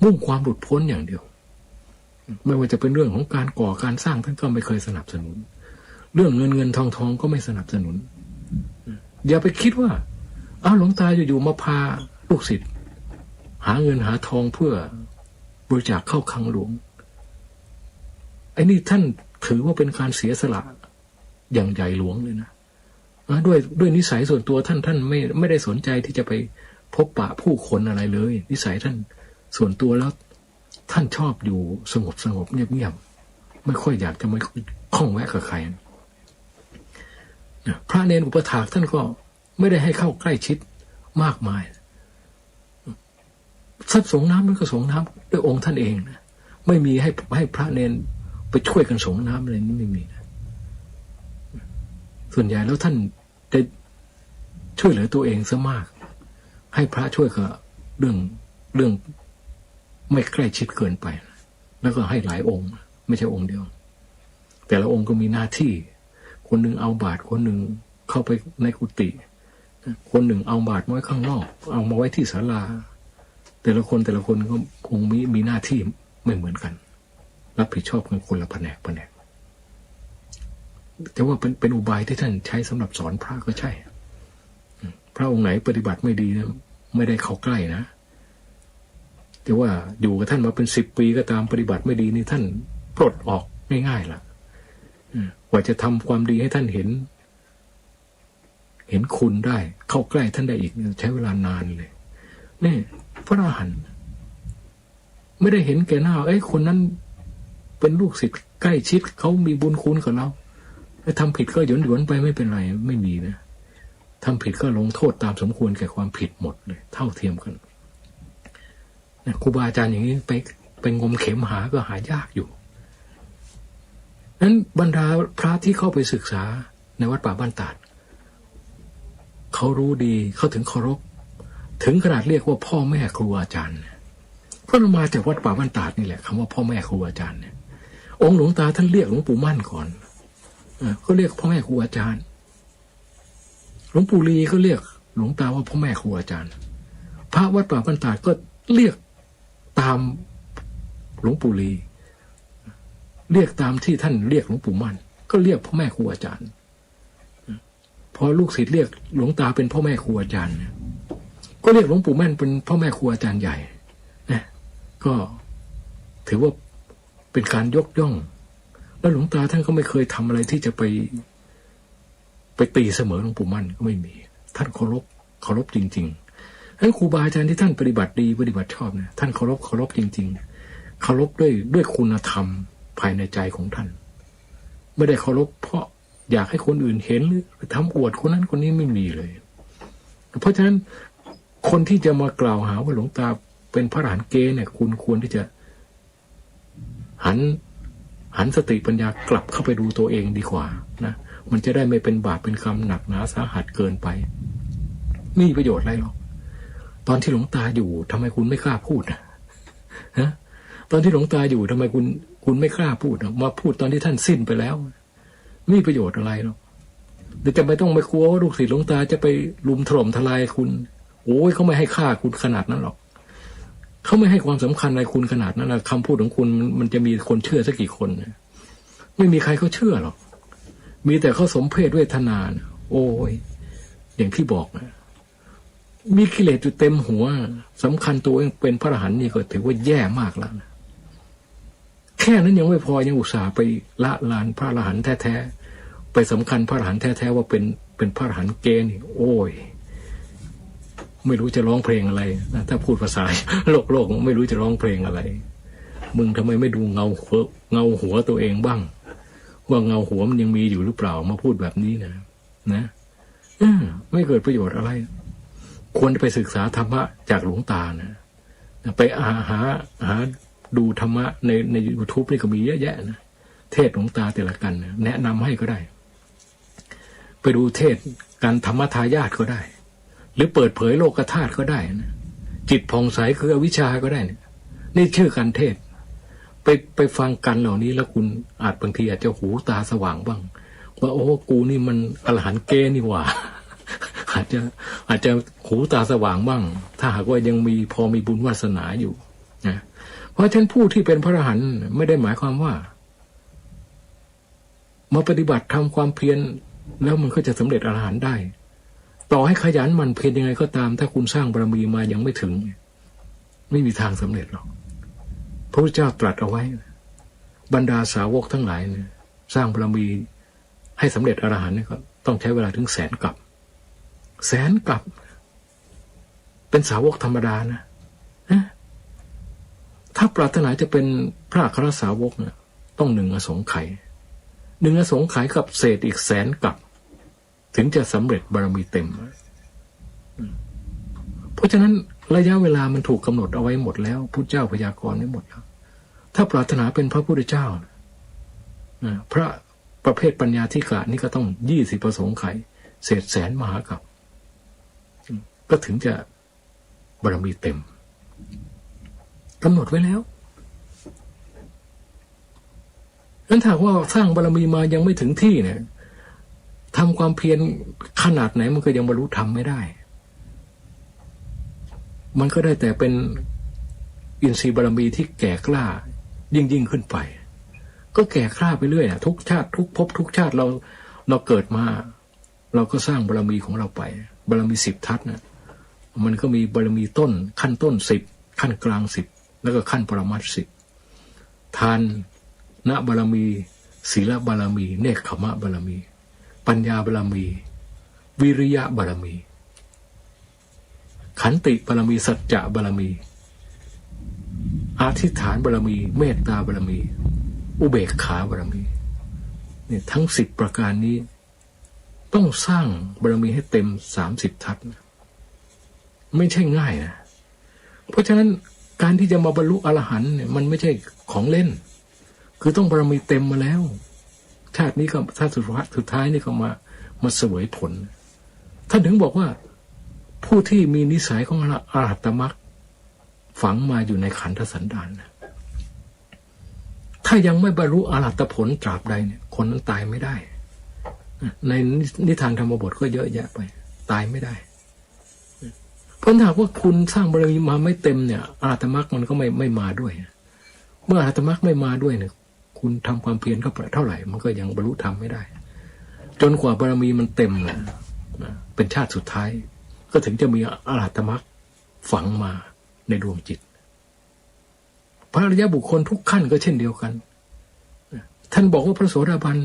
Speaker 3: มุ่งความหลุดพ้นอย่างเดียวไม่ว่าจะเป็นเรื่องของการก่อการสร้างท่านก็ไม่เคยสนับสนุนเรื่องเงินทองก็ไม่สนับสนุนอย่าไปคิดว่าหลวงตาอยู่ๆมาพาลูกศิษย์หาเงินหาทองเพื่อบริจาคเข้าคลังหลวงไอ้นี่ท่านถือว่าเป็นการเสียสละอย่างใหญ่หลวงเลยนะด้วยนิสัยส่วนตัวท่านไม่ได้สนใจที่จะไปพบปะผู้คนอะไรเลยนิสัยท่านส่วนตัวแล้วท่านชอบอยู่สงบเงียบไม่ค่อยอยากจะมาข้องแวะกับใครพระเนรอุปถากท่านก็ไม่ได้ให้เข้าใกล้ชิดมากมายทรัพย์สงน้ำมันก็สงน้ำด้วยองค์ท่านเองนะไม่มีให้พระเนรไปช่วยกันสงน้ำอะไรนี่ไม่มีนะส่วนใหญ่แล้วท่านจะช่วยเหลือตัวเองซะมากให้พระช่วยกับเรื่องไม่ใกล้ชิดเกินไปแล้วก็ให้หลายองค์ไม่ใช่องค์เดียวแต่ละองค์ก็มีหน้าที่คนหนึ่งเอาบาตรคนหนึ่งเข้าไปในกุฏิคนหนึ่งเอาบาตรไว้ข้างนอกเอามาไว้ที่ศาลาแต่ละคนก็คงมีหน้าที่ไม่เหมือนกัน รับผิดชอบกันคนละแผนกแต่ว่าเป็นอุบายที่ท่านใช้สำหรับสอนพระก็ใช่พระองค์ไหนปฏิบัติไม่ดีนะไม่ได้เข้าใกล้นะแต่ว่าอยู่กับท่านมาเป็น10 ปีก็ตามปฏิบัติไม่ดีนี่ท่านปลดออกง่ายๆล่ะกว่าจะทำความดีให้ท่านเห็นคุณได้เข้าใกล้ท่านได้อีกใช้เวลานานเลยนี่พระอรหันต์ไม่ได้เห็นแก่หน้าคนนั้นเป็นลูกศิษย์ใกล้ชิดเขามีบุญคุณกับเราทำผิดก็หยวนๆไปไม่เป็นไรไม่มีนะทำผิดก็ลงโทษตามสมควรแก่ความผิดหมดเลยเท่าเทียมกันนะครูบาอาจารย์อย่างนี้ไปงมเข็มหาก็หายากอยู่นั้นบรรดาพระที่เข้าไปศึกษาในวัดป่าบ้านตาดเขารู้ดีเขาถึงเคารพถึงขนาดเรียกว่าพ่อแม่ครูอาจารย์เพราะมาจากวัดป่าบ้านตาดนี่แหละคำว่าพ่อแม่ครูอาจารย์เนี่ยองค์หลวงตาท่านเรียกหลวงปู่มั่นก่อนก็เรียกพ่อแม่ครูอาจารย์หลวงปู่ลีก็เรียกหลวงตาว่าพ่อแม่ครูอาจารย์พระวัดป่าบ้านตาดก็เรียกตามหลวงปู่ลีเรียกตามที่ท่านเรียกหลวงปู่มั่นก็เรียกพ่อแม่ครูอาจารย์พอลูกศิษย์เรียกหลวงตาเป็นพ่อแม่ครูอาจารย์ก็เรียกหลวงปู่มั่นเป็นพ่อแม่ครูอาจารย์ใหญ่นะก็ถือว่าเป็นการยกย่องแล้วหลวงตาท่านก็ไม่เคยทำอะไรที่จะไปตีเสมอหลวงปู่มั่นก็ไม่มีท่านเคารพจริงๆให้ครูบาอาจารย์ที่ท่านปฏิบัติดีปฏิบัติชอบเนี่ยท่านเคารพจริงๆเคารพด้วยคุณธรรมภายในใจของท่านไม่ได้เคารพเพราะอยากให้คนอื่นเห็นหรือทำอวดคนนั้นคนนี้ไม่มีเลยเพราะฉะนั้นคนที่จะมากล่าวหาว่าหลวงตาเป็นพระอรหันต์เกเนี่ยคุณควรที่จะหันสติปัญญากลับเข้าไปดูตัวเองดีกว่านะมันจะได้ไม่เป็นบาปเป็นกรรมหนักหนาสาหัสเกินไปไม่มีประโยชน์อะไรหรอกตอนที่หลวงตาอยู่ทำไมคุณไม่กล้าพูดฮะตอนที่หลวงตาอยู่ทำไมคุณไม่กล้าพูดมาพูดตอนที่ท่านสิ้นไปแล้วไม่มีประโยชน์อะไรหรอกเดี๋ยวจะไม่ต้องไปกลัวว่าลูกศิษย์หลวงตาจะไปลุมถล่มทลายคุณโอ้ยเขาไม่ให้ค่าคุณขนาดนั้นหรอกเขาไม่ให้ความสำคัญอะไรคุณขนาดนั้นนะคำพูดของคุณมันจะมีคนเชื่อสักกี่คนไม่มีใครเขาเชื่อหรอกมีแต่เขาสมเพศเวทนาโอ้ยอย่างที่บอกนะมีกิเลสอยู่เต็มหัวสำคัญตัวเองเป็นพระอรหันต์นี่ก็ถือว่าแย่มากแล้วนะแค่นั้นยังไม่พอยังอุตส่าห์ไปละลานพระอรหันต์แท้ๆไปสำคัญพระอรหันต์แท้ๆว่าเป็นพระอรหันต์เกณฑ์นี่โอ้ยไม่รู้จะร้องเพลงอะไรนะถ้าพูดภาษาโลกไม่รู้จะร้องเพลงอะไรมึงทำไมไม่ดูเงาหัวตัวเองบ้างว่าเงาหัวมันยังมีอยู่หรือเปล่ามาพูดแบบนี้นะไม่เกิดประโยชน์อะไรควรไปศึกษาธรรมะจากหลวงตานะไปหาดูธรรมะใน YouTube นี่ก็มีเยอะแยะนะเทศหลวงตาแต่ละกันนะแนะนำให้ก็ได้ไปดูเทศการธรรมทายาทก็ได้หรือเปิดเผยโลกธาตุก็ได้นะจิตผ่องใสคืออวิชชาก็ได้นะนี่ชื่อการเทศไปฟังกันเหล่านี้แล้วคุณบางทีอาจจะหูตาสว่างบ้างว่าโอ้กูนี่มันอรหันต์เกนี่หว่าอาจจะหูตาสว่างบ้างถ้าหากว่ายังพอมีบุญวาสนาอยู่นะเพราะฉะนั้นผู้ที่เป็นพระอรหันต์ไม่ได้หมายความว่ามาปฏิบัติทำความเพียรแล้วมันก็จะสำเร็จอรหันต์ได้ต่อให้ขยันหมั่นเพียรยังไงก็ตามถ้าคุณสร้างบารมีมายังไม่ถึงไม่มีทางสำเร็จหรอกพระพุทธเจ้าตรัสเอาไว้บรรดาสาวกทั้งหลายเนี่ยสร้างบารมีให้สำเร็จอรหันต์ก็ต้องใช้เวลาถึง100,000 กับ100,000 กับเป็นสาวกธรรมดานะถ้าปรารถนาจะเป็นพระอัครสาวกเนี่ยต้อง1 อสงไขย1 อสงไขยกับเศษอีก100,000 กับถึงจะสำเร็จบารมีเต็มเพราะฉะนั้นระยะเวลามันถูกกำหนดเอาไว้หมดแล้วพุทธเจ้าพยากรณ์ไว้หมดแล้วถ้าปรารถนาเป็นพระพุทธเจ้าพระประเภทปัญญาธิกะนี่ก็ต้อง20 อสงไขยเศษ100,000 มหากัปก็ถึงจะบารมีเต็มกำหนดไว้แล้วงั้นถ้าว่าสร้างบารมีมายังไม่ถึงที่เนี่ยทำความเพียรขนาดไหนมันก็ยังบรรลุธรรมไม่ได้มันก็ได้แต่เป็นอินทรีย์บารมีที่แก่กล้ายิ่งขึ้นไป ก็แก่คร่าไปเรื่อยทุกชาติทุกภพทุกชาติเราเกิดมาเราก็สร้างบารมีของเราไปบารมี10 ทัศนะมันก็มีบารมีต้นขั้นต้น10ขั้นกลาง10แล้วก็ขั้นปรมัตถ์10ทานณบารมีศีลบารมีเนกขมะบารมีปัญญาบารมีวิริยะบารมีขันติบารมีสัจจะบารมีอธิษฐานบารมีเมตตาบารมีอุเบกขาบารมีเนี่ยทั้ง10 ประการนี้ต้องสร้างบารมีให้เต็ม30 ทัศนะไม่ใช่ง่ายนะเพราะฉะนั้นการที่จะมาบรรลุอรหันต์เนี่ยมันไม่ใช่ของเล่นคือต้องบารมีเต็มมาแล้วชาตินี้ก็ถ้าสุดท้ายนี่ก็มาเสวยผลท่านถึงบอกว่าผู้ที่มีนิสัยของอรหัตตมรรคฝังมาอยู่ในขันธสันดานนะถ้ายังไม่บรรลุอรหัตผลตราบใดเนี่ยคนนั้นตายไม่ได้ในนิทานธรรมบทก็เยอะแยะไปตายไม่ได้เพราะถ้าว่าคุณสร้างบารมีมาไม่เต็มเนี่ยอรหัตมรรคมันก็ไม่มาด้วยเมื่ออรหัตมรรคไม่มาด้วยเนี่ยคุณทำความเพียรเข้าไปเท่าไหร่มันก็ยังบรรลุธรรมไม่ได้จนกว่าบารมีมันเต็มนะเป็นชาติสุดท้ายก็ถึงจะมีอรหัตมรรคฝังมาในดวงจิตพระอริยบุคคลทุกขั้นก็เช่นเดียวกันท่านบอกว่าพระโสดาบัน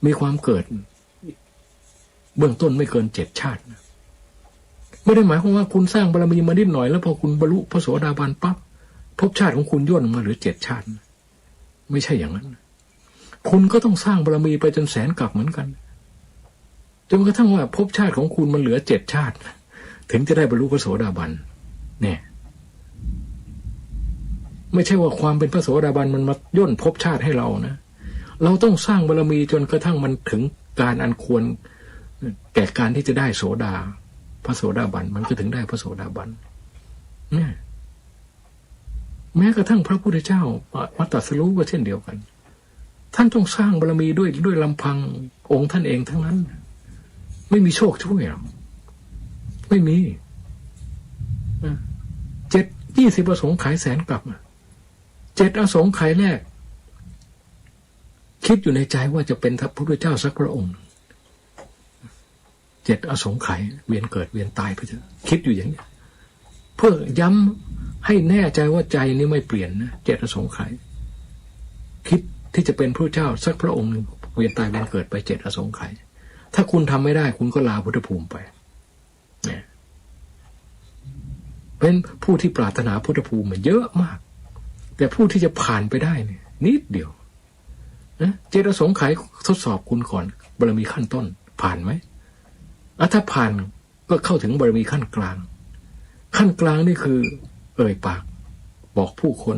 Speaker 3: มีความเกิดเบื้องต้นไม่เกิน7 ชาติไม่ได้หมายความว่าคุณสร้างบารมีมานิดหน่อยแล้วพอคุณบรรลุพระโสดาบันปั๊บภพชาติของคุณย่นมาเหลือ7 ชาติไม่ใช่อย่างนั้นคุณก็ต้องสร้างบารมีไปจนแสนกลับเหมือนกันจนกระทั่งว่าภพชาติของคุณมันเหลือ7 ชาติถึงจะได้บรรลุพระโสดาบันเนี่ยไม่ใช่ว่าความเป็นพระโสดาบันมันมาย่นภพชาติให้เรานะเราต้องสร้างบารมีจนกระทั่งมันถึงการอันควรแก่การที่จะได้โสดาพระโสดาบันมันก็ถึงได้พระโสดาบันเนี่ยแม้กระทั่งพระพุทธเจ้ามาตรัสรู้ก็เช่นเดียวกันท่านต้องสร้างบารมีด้วยลำพังองค์ท่านเองทั้งนั้นไม่มีโชคช่วยหรอกไม่มี20 อสงไขยแสนกลับ7 อสงไขยแรกคิดอยู่ในใจว่าจะเป็นพระพุทธเจ้าสักพระองค์7 อสงไขยเวียนเกิดเวียนตายไปเถอะคิดอยู่อย่างนี้เพื่อย้ำให้แน่ใจว่าใจนี้ไม่เปลี่ยนนะ7 อสงไขยคิดที่จะเป็นพระเจ้าสักพระองค์เวียนตายเวียนเกิดไป7 อสงไขยถ้าคุณทำไม่ได้คุณก็ลาพุทธภูมิไปเนี่ยเป็นผู้ที่ปรารถนาพุทธภูมิมันเยอะมากแต่ผู้ที่จะผ่านไปได้เนี่ยนิดเดียวนะ7 อสงไขยทดสอบคุณก่อนบารมีขั้นต้นผ่านไหมถ้าผ่านก็เข้าถึงบารมีขั้นกลางขั้นกลางนี่คือเอ่ยปากบอกผู้คน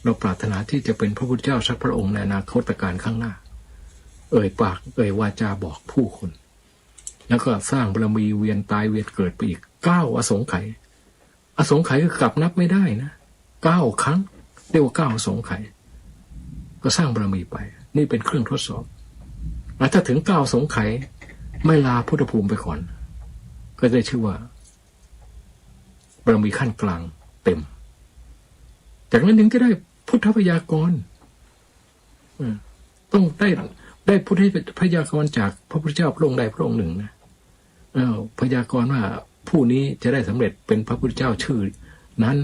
Speaker 3: เราปรารถนาที่จะเป็นพระพุทธเจ้าสักพระองค์ในอนาคตการข้างหน้าเอ่ยปากเอ่ยวาจาบอกผู้คนแล้วก็สร้างบารมีเวียนตายเวียนเกิดไปอีก9 อสงไขยอสงไขยก็กลับนับไม่ได้นะ9 ครั้งเรียกว่า9 อสงไขยก็สร้างบารมีไปนี่เป็นเครื่องทดสอบถ้าถึง9 อสงไขยไม่ลาพุทธภูมิไปก่อนก็ได้ชื่อว่าบารมีขั้นกลางเต็มจากนั้นถึงจะได้พุทธพยากรต้องได้พุทธพยากรจากพระพุทธเจ้าพระองค์ใดพระองค์หนึ่งนะพยากรว่าผู้นี้จะได้สำเร็จเป็นพระพุทธเจ้าชื่อนั้น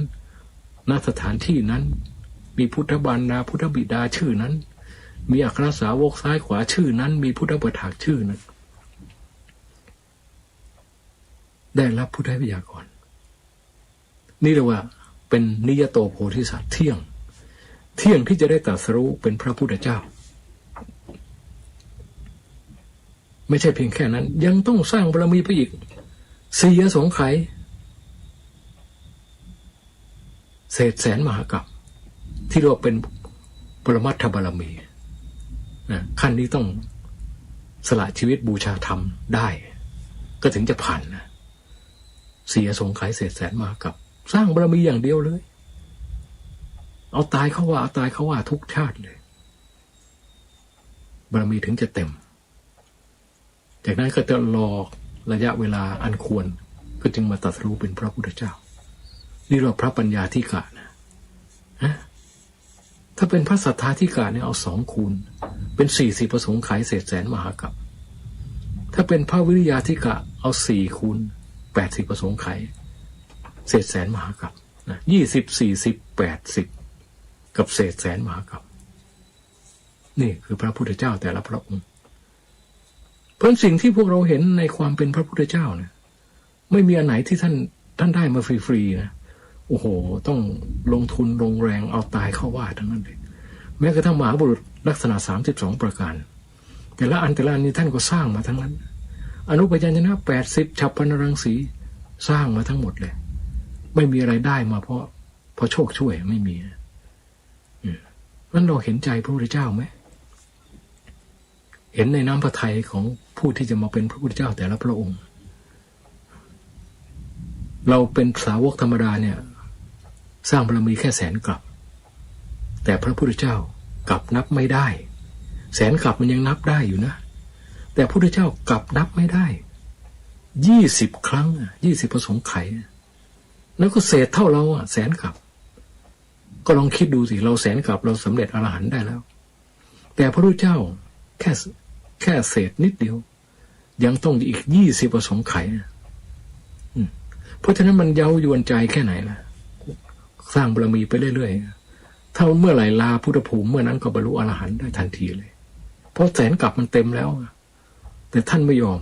Speaker 3: ณสถานที่นั้นมีพุทธบารดาพุทธบิดาชื่อนั้นมีอัครสาวกซ้ายขวาชื่อนั้นมีพุทธประถากชื่อนั้นได้รับพุทธพยากรนี่เรียกว่าเป็นนิยโตโพธิสัตว์เที่ยงที่จะได้ตรัสรู้เป็นพระพุทธเจ้าไม่ใช่เพียงแค่นั้นยังต้องสร้างบารมีไปอีก4 อสงไขยเศษแสนมหากาพย์ที่เรียกว่าเป็นปรมัตถบารมีขั้นนี้ต้องสละชีวิตบูชาธรรมได้ก็ถึงจะผ่านนะ4 อสงไขยเศษแสนมหากาพย์สร้างบารมีอย่างเดียวเลยเอาตายเขาว่าทุกชาติเลยบารมีถึงจะเต็มจากนั้นก็จะรอระยะเวลาอันควรก็จึงมาตรัสรู้เป็นพระพุทธเจ้านี่เราพระปัญญาธิกะนะ ถ้าเป็นพระสัทธาธิกาเนี่ยเอา2 คูณเป็น40ประสงค์ไขเศษแสนมหากัปถ้าเป็นพระวิริยาธิกะเอา4 คูณ80ประสงค์ไขเศษแสนมหากัปนะ20 40 80กับเศษแสนมหากัปนี่คือพระพุทธเจ้าแต่ละพระองค์เพราะสิ่งที่พวกเราเห็นในความเป็นพระพุทธเจ้าเนี่ยไม่มีอันไหนที่ท่านได้มาฟรีๆนะโอ้โหต้องลงทุนลงแรงเอาตายเข้าว่าทั้งนั้นเลยแม้กระทั่งมหาบุรุษลักษณะ32ประการแต่ละอันนี้ท่านก็สร้างมาทั้งนั้นอนุปยัญชนะ80ฉัพพนรังสีสร้างมาทั้งหมดเลยไม่มีอะไรได้มาเพราะโชคช่วยไม่มีนั้นเราเห็นใจพระพุทธเจ้าไหมเห็นในน้ำพระทัยของผู้ที่จะมาเป็นพระพุทธเจ้าแต่ละพระองค์เราเป็นสาวกธรรมดาเนี่ยสร้างบารมีแค่100,000 กลับแต่พระพุทธเจ้ากลับนับไม่ได้100,000 กลับมันยังนับได้อยู่นะแต่พระพุทธเจ้ากลับนับไม่ได้20 ครั้ง20ประสงค์ไขแล้วก็เศษเท่าเรา100,000 กลับก็ลองคิดดูสิเรา100,000 กลับเราสำเร็จอรหันต์ได้แล้วแต่พระพุทธเจ้าแค่เศษนิดเดียวยังต้องอีก20ประสงค์ไขเพราะฉะนั้นมันเย้ายวนใจแค่ไหนล่ะสร้างบารมีไปเรื่อยๆถ้าเมื่อไหร่ลาพุทธภูมิเมื่อนั้นก็บรรลุอรหันต์ได้ทันทีเลยเพราะ100,000 กลับมันเต็มแล้วแต่ท่านไม่ยอม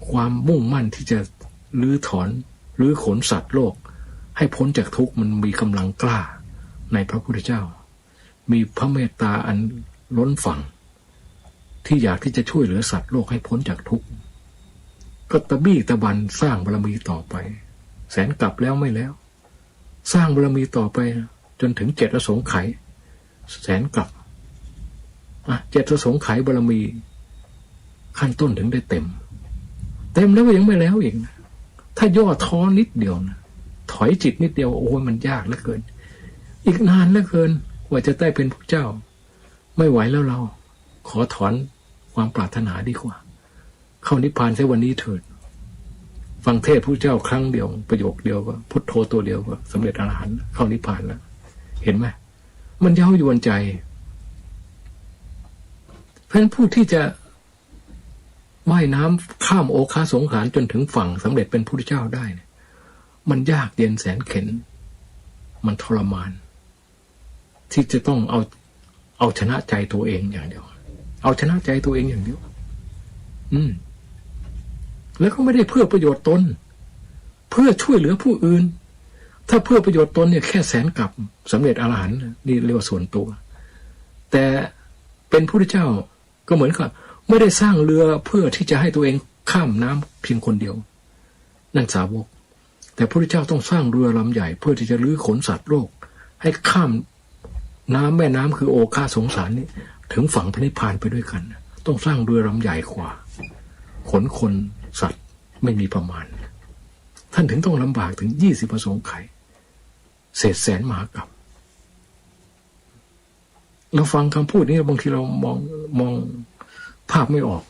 Speaker 3: ความมุ่งมั่นที่จะรื้อถอนหรือขนสัตว์โลกให้พ้นจากทุกข์มันมีกำลังกล้าในพระพุทธเจ้ามีพระเมตตาอันล้นฝั่งที่อยากที่จะช่วยเหลือสัตว์โลกให้พ้นจากทุกข์ก็ตะบี้ตะบันสร้างบารมีต่อไป100,000 กลับแล้วไม่แล้วสร้างบารมีต่อไปจนถึง7ประสงค์ไข100,000 กลับ7ประสงค์ไขบารมีขั้นต้นถึงได้เต็มแล้วก็ยังไม่แล้วอีกนะถ้าย่อท้อนิดเดียวนะถอยจิตนิดเดียวโอ้ยมันยากเหลือเกินอีกนานเหลือเกินกว่าจะได้เป็นพระเจ้าไม่ไหวแล้วเราขอถอนความปรารถนาดีกว่าเข้านิพพานแค่วันนี้เถิดฟังเทศน์พระเจ้าครั้งเดียวประโยคเดียวก็พุทโธตัวเดียวก็สำเร็จอรหันต์เข้านิพพานแล้วเห็นไหมมันเย้ายวนใจเพราะฉะนั้นผู้ที่จะว่ายน้ำข้ามโอคาสงสารจนถึงฝั่งสำเร็จเป็นพระพุทธเจ้าได้เนี่ยมันยากเย็นแสนเข็ญมันทรมานที่จะต้องเอาชนะใจตัวเองอย่างเดียวเอาชนะใจตัวเองอย่างเดียวแล้วก็ไม่ได้เพื่อประโยชน์ตนเพื่อช่วยเหลือผู้อื่นถ้าเพื่อประโยชน์ตนเนี่ยแค่100,000 กลับสำเร็จอรหันต์นี่เรียกว่าส่วนตัวแต่เป็นพระพุทธเจ้าก็เหมือนกับไม่ได้สร้างเรือเพื่อที่จะให้ตัวเองข้ามน้ำเพียงคนเดียวนั่นสาวกแต่พระพุทธเจ้าต้องสร้างเรือลำใหญ่เพื่อที่จะลื้อขนสัตว์โลกให้ข้ามแม่น้ำคือโอคาสงสารนี้ถึงฝั่งพระนิพพานไปด้วยกันต้องสร้างเรือลำใหญ่กว่าขนคนสัตว์ไม่มีประมาณท่านถึงต้องลำบากถึง20ประสงค์ไขเศษ100,000 มหากัปเราฟังคำพูดนี้บางทีเรามองภาพไม่ออก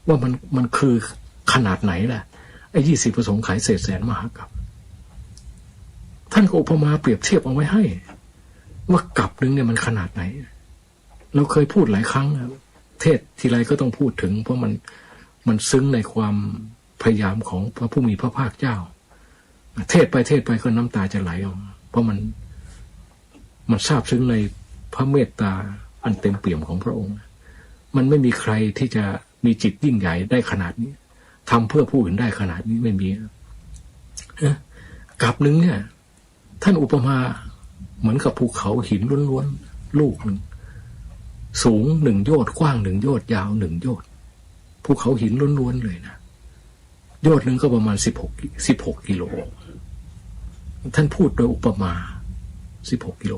Speaker 3: ว่ามันคือขนาดไหนล่ะไอ้20ประสงค์ไขเศษ100,000 มหากัปท่านก็อุปมาเปรียบเทียบเอาไว้ให้ว่ากัปนึงเนี่ยมันขนาดไหนเราเคยพูดหลายครั้งเทศทีไรก็ต้องพูดถึงเพราะมันซึ้งในความพยายามของพระผู้มีพระภาคเจ้าเทศไปก็น้ำตาจะไหลออกเพราะมันซาบซึ้งในพระเมตตาอันเต็มเปี่ยมของพระองค์มันไม่มีใครที่จะมีจิตยิ่งใหญ่ได้ขนาดนี้ทำเพื่อผู้อื่นได้ขนาดนี้ไม่มีกับนึงเนี่ยท่านอุปมาเหมือนกับภูเขาหินล้วนๆลูกหนึ่งสูง1 โยชน์กว้าง1 โยชน์ยาว1 โยชน์ภูเขาหินล้วนๆเลยนะโยชน์หนึ่งก็ประมาณ16 กิโลท่านพูดโดยอุปมา16 กิโล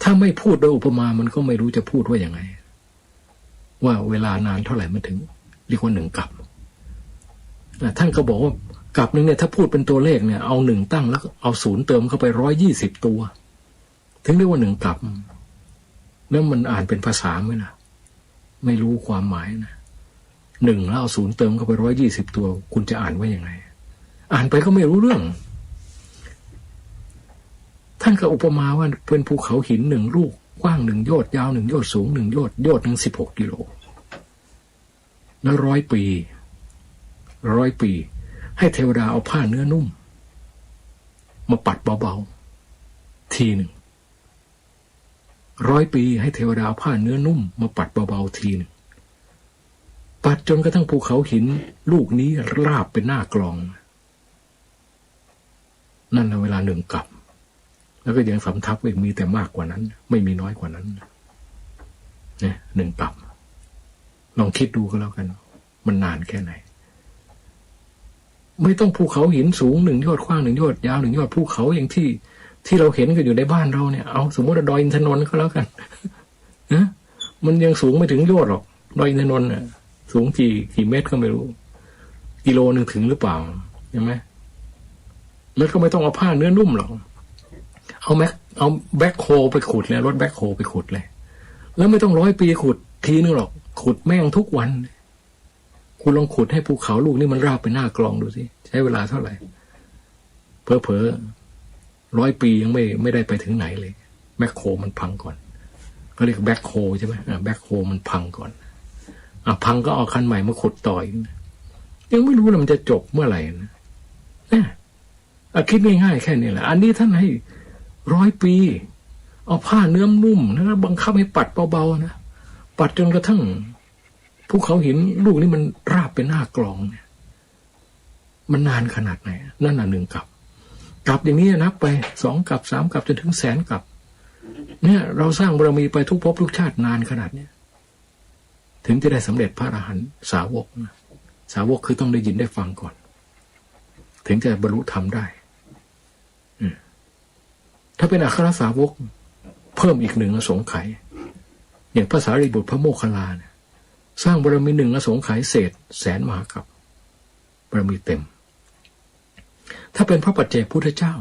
Speaker 3: ถ้าไม่พูดโดยอุปมามันก็ไม่รู้จะพูดว่าอย่างไงว่าเวลานานเท่าไหร่มันถึงเรียกว่า1 กัปท่านก็บอกว่ากัปนึงเนี่ยถ้าพูดเป็นตัวเลขเนี่ยเอา1ตั้งแล้วเอา0เติมเข้าไป120ตัวถึงเรียกว่า1 กัปแล้วมันอ่านเป็นภาษาไหมนะไม่รู้ความหมายนะ1แล้วเอา0เติมเข้าไป120ตัวคุณจะอ่านว่ายังไงอ่านไปก็ไม่รู้เรื่อง ท่านก็อุปมาว่าเป็นภูเขาหินหนึ่งลูกกว้าง1 โยชน์ยาว1 โยชน์สูง1 โยชน์โยชน์หนึ่ง16 กิโลแล้ว100 ปี ให้เทวดาเอาผ้าเนื้อนุ่มมาปัดเบาๆทีหนึ่ง100 ปีให้เทวดาเอาผ้าเนื้อนุ่มมาปัดเบาๆทีหนึ่งปัดจนกระทั่งภูเขาหินลูกนี้ราบเป็นหน้ากลองนั่นเวลา1 กับแล้วก็ยังสำทับอีกมีแต่มากกว่านั้นไม่มีน้อยกว่านั้นเนี่ย1 กับลองคิดดูก็แล้วกันมันนานแค่ไหนไม่ต้องภูเขาหินสูง1 โยชน์กว้าง1 โยชน์ยาว1 โยชน์ภูเขาอย่างที่เราเห็นกันอยู่ในบ้านเราเนี่ยเอาสมมติว่าดอยอินทนนท์ก็แล้วกันนะมันยังสูงไม่ถึงโยชน์หรอกดอยอินทนนท์เนี่ยสูงกี่เมตรก็ไม่รู้กิโลนึงถึงหรือเปล่าใช่ไหมแล้วก็ไม่ต้องเอาผ้าเนื้อนุ่มหรอกเอาแบ็คโฮไปขุดเลยรถแบ็คโฮไปขุดเลยแล้วไม่ต้อง100 ปีขุดทีนึงหรอกขุดแม่งทุกวันคุณลองขุดให้ภูเขาลูกนี่มันราบไปหน้ากลองดูสิใช้เวลาเท่าไหร่เผลอ100 ปียังไม่ได้ไปถึงไหนเลยแบ็คโฮมันพังก่อนก็เรียกแบ็คโฮใช่ไหมแบ็คโฮมันพังก่อนพังก็เอาคันใหม่มาขุดต่อยยังไม่รู้เลยมันจะจบเมื่อไหร่นะเนี่ยคิดง่ายๆแค่นี้แหละอันนี้ท่านให้100 ปีเอาผ้าเนื้อนุ่มนะบังคับให้ปัดเบาๆนะปัดจนกระทั่งภูเขาหินลูกนี้มันราบเป็นหน้ากลองเนี่ยมันนานขนาดไหนนั่นน่ะ1 กับอย่างนี้นับไป2 กับ3 กับจนถึง100,000 กับเนี่ยเราสร้างบารมีไปทุกภพทุกชาตินานขนาดนี้ถึงจะได้สำเร็จพระอรหันต์สาวกนะสาวกคือต้องได้ยินได้ฟังก่อนถึงจะบรรลุธรรมได้ถ้าเป็นอัครสาวกเพิ่มอีก1 อสงไขยอย่างพระสารีบุตรพระโมคคัลลาเนี่ยสร้างบารมี1 อสงไขยเศษ100,000 มหากัปบารมีเต็มถ้าเป็นพระปัจเจกพุทธเจ้า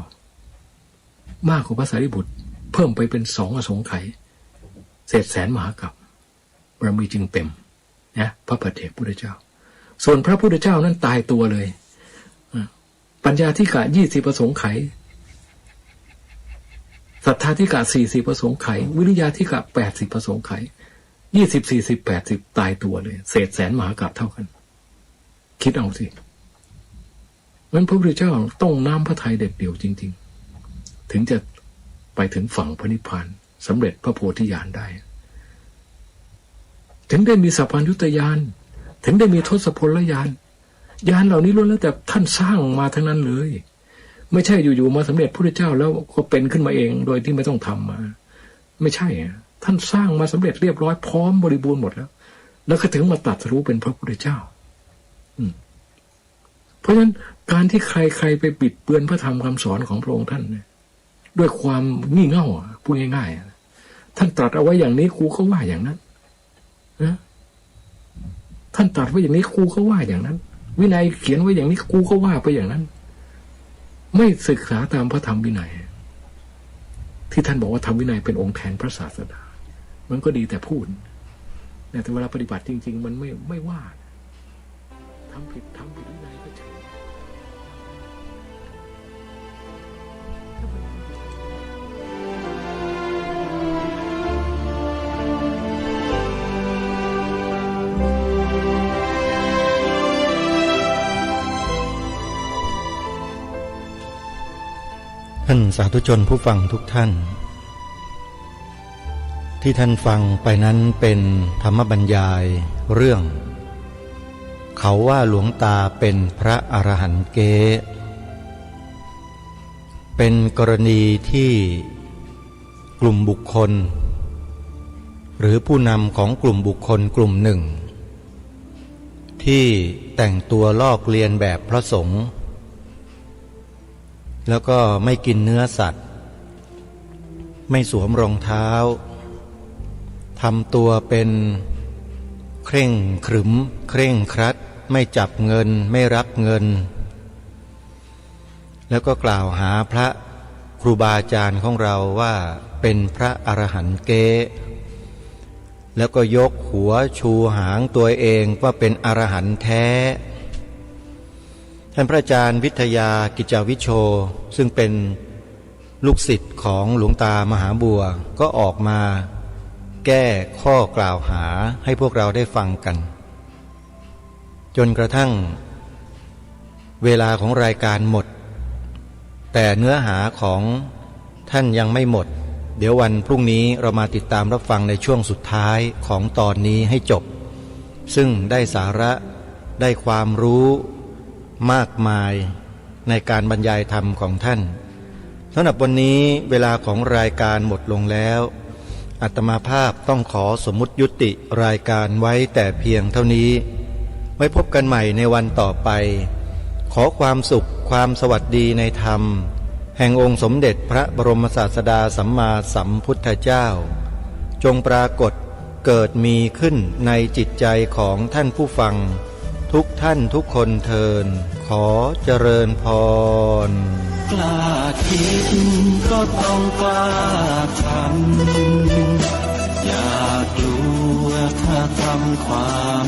Speaker 3: มากกว่าพระสารีบุตรเพิ่มไปเป็น2 อสงไขยเศษ100,000 มหากัปบารมีจึงเต็มนะพระปัจเจกพุทธเจ้าส่วนพระพุทธเจ้านั้นตายตัวเลยปัญญาธิกะ20 อสงไขยศรัทธาธิกะ40 อสงไขยวิริยะธิกะ80 อสงไขย20 40 80ตายตัวเลยเศษ100,000 มหากัปเท่ากันคิดเอาสิงั้นพระพุทธเจ้าต้องน้ำพระทัยเด็ดเดี่ยวจริงๆถึงจะไปถึงฝั่งพระนิพพานสำเร็จพระโพธิญาณได้ถึงได้มีสัพพัญญุตญาณถึงได้มีทศพลญาณญาณเหล่านี้ล้วนแล้วแต่ท่านสร้างมาทั้งนั้นเลยไม่ใช่อยู่ๆมาสำเร็จพระพุทธเจ้าแล้วก็เป็นขึ้นมาเองโดยที่ไม่ต้องทำมาไม่ใช่ท่านสร้างมาสำเร็จเรียบร้อยพร้อมบริบูรณ์หมดแล้วก็ถึงมาตรัสรู้เป็นพระพุทธเจ้าเพราะฉะนั้นการที่ใครไปบิดเบือนพระธรรมคำสอนของพระองค์ท่านด้วยความงี่เง่าพูดง่ายๆท่านตรัสเอาไว้อย่างนี้ครูเขาว่าอย่างนั้นนะท่านตรัสไว้อย่างนี้ครูเขาว่าอย่างนั้นวินัยเขียนไว้อย่างนี้ครูเขาว่าไปอย่างนั้นไม่ศึกษาตามพระธรรมวินัยที่ท่านบอกว่าธรรมวินัยเป็นองค์แทนพระศาสดามันก็ดีแต่พูดแต่เวลาปฏิบัติจริงๆมันไม่ว่าทำผิดวินัยก็เฉย
Speaker 2: ท่านสาธุชนผู้ฟังทุกท่านที่ท่านฟังไปนั้นเป็นธรรมบรรยายเรื่องเขาว่าหลวงตาเป็นพระอรหันต์เก๊เป็นกรณีที่กลุ่มบุคคลหรือผู้นำของกลุ่มบุคคลกลุ่มหนึ่งที่แต่งตัวลอกเลียนแบบพระสงฆ์แล้วก็ไม่กินเนื้อสัตว์ไม่สวมรองเท้าทำตัวเป็นเคร่งขรึมเคร่งครัดไม่จับเงินไม่รับเงินแล้วก็กล่าวหาพระครูบาอาจารย์ของเราว่าเป็นพระอรหันต์เก๊แล้วก็ยกหัวชูหางตัวเองว่าเป็นอรหันต์แท้ท่านพระอาจารย์วิทยากิจจาวิโชซึ่งเป็น ลูกศิษย์ของหลวงตามหาบัวก็ออกมาแก้ข้อกล่าวหาให้พวกเราได้ฟังกันจนกระทั่งเวลาของรายการหมดแต่เนื้อหาของท่านยังไม่หมดเดี๋ยววันพรุ่งนี้เรามาติดตามรับฟังในช่วงสุดท้ายของตอนนี้ให้จบซึ่งได้สาระได้ความรู้มากมายในการบรรยายธรรมของท่านสำหรับวันนี้เวลาของรายการหมดลงแล้วอาตมาภาพต้องขอสมมุติยุติรายการไว้แต่เพียงเท่านี้ไว้พบกันใหม่ในวันต่อไปขอความสุขความสวัสดีในธรรมแห่งองค์สมเด็จพระบรมศาสดาสัมมาสัมพุทธเจ้าจงปรากฏเกิดมีขึ้นในจิตใจของท่านผู้ฟังทุกท่านทุกคนเทินขอเจริญพร
Speaker 4: กล้าคิดก็ต้องกล้าทำอย่ากลัวถ้าทำความ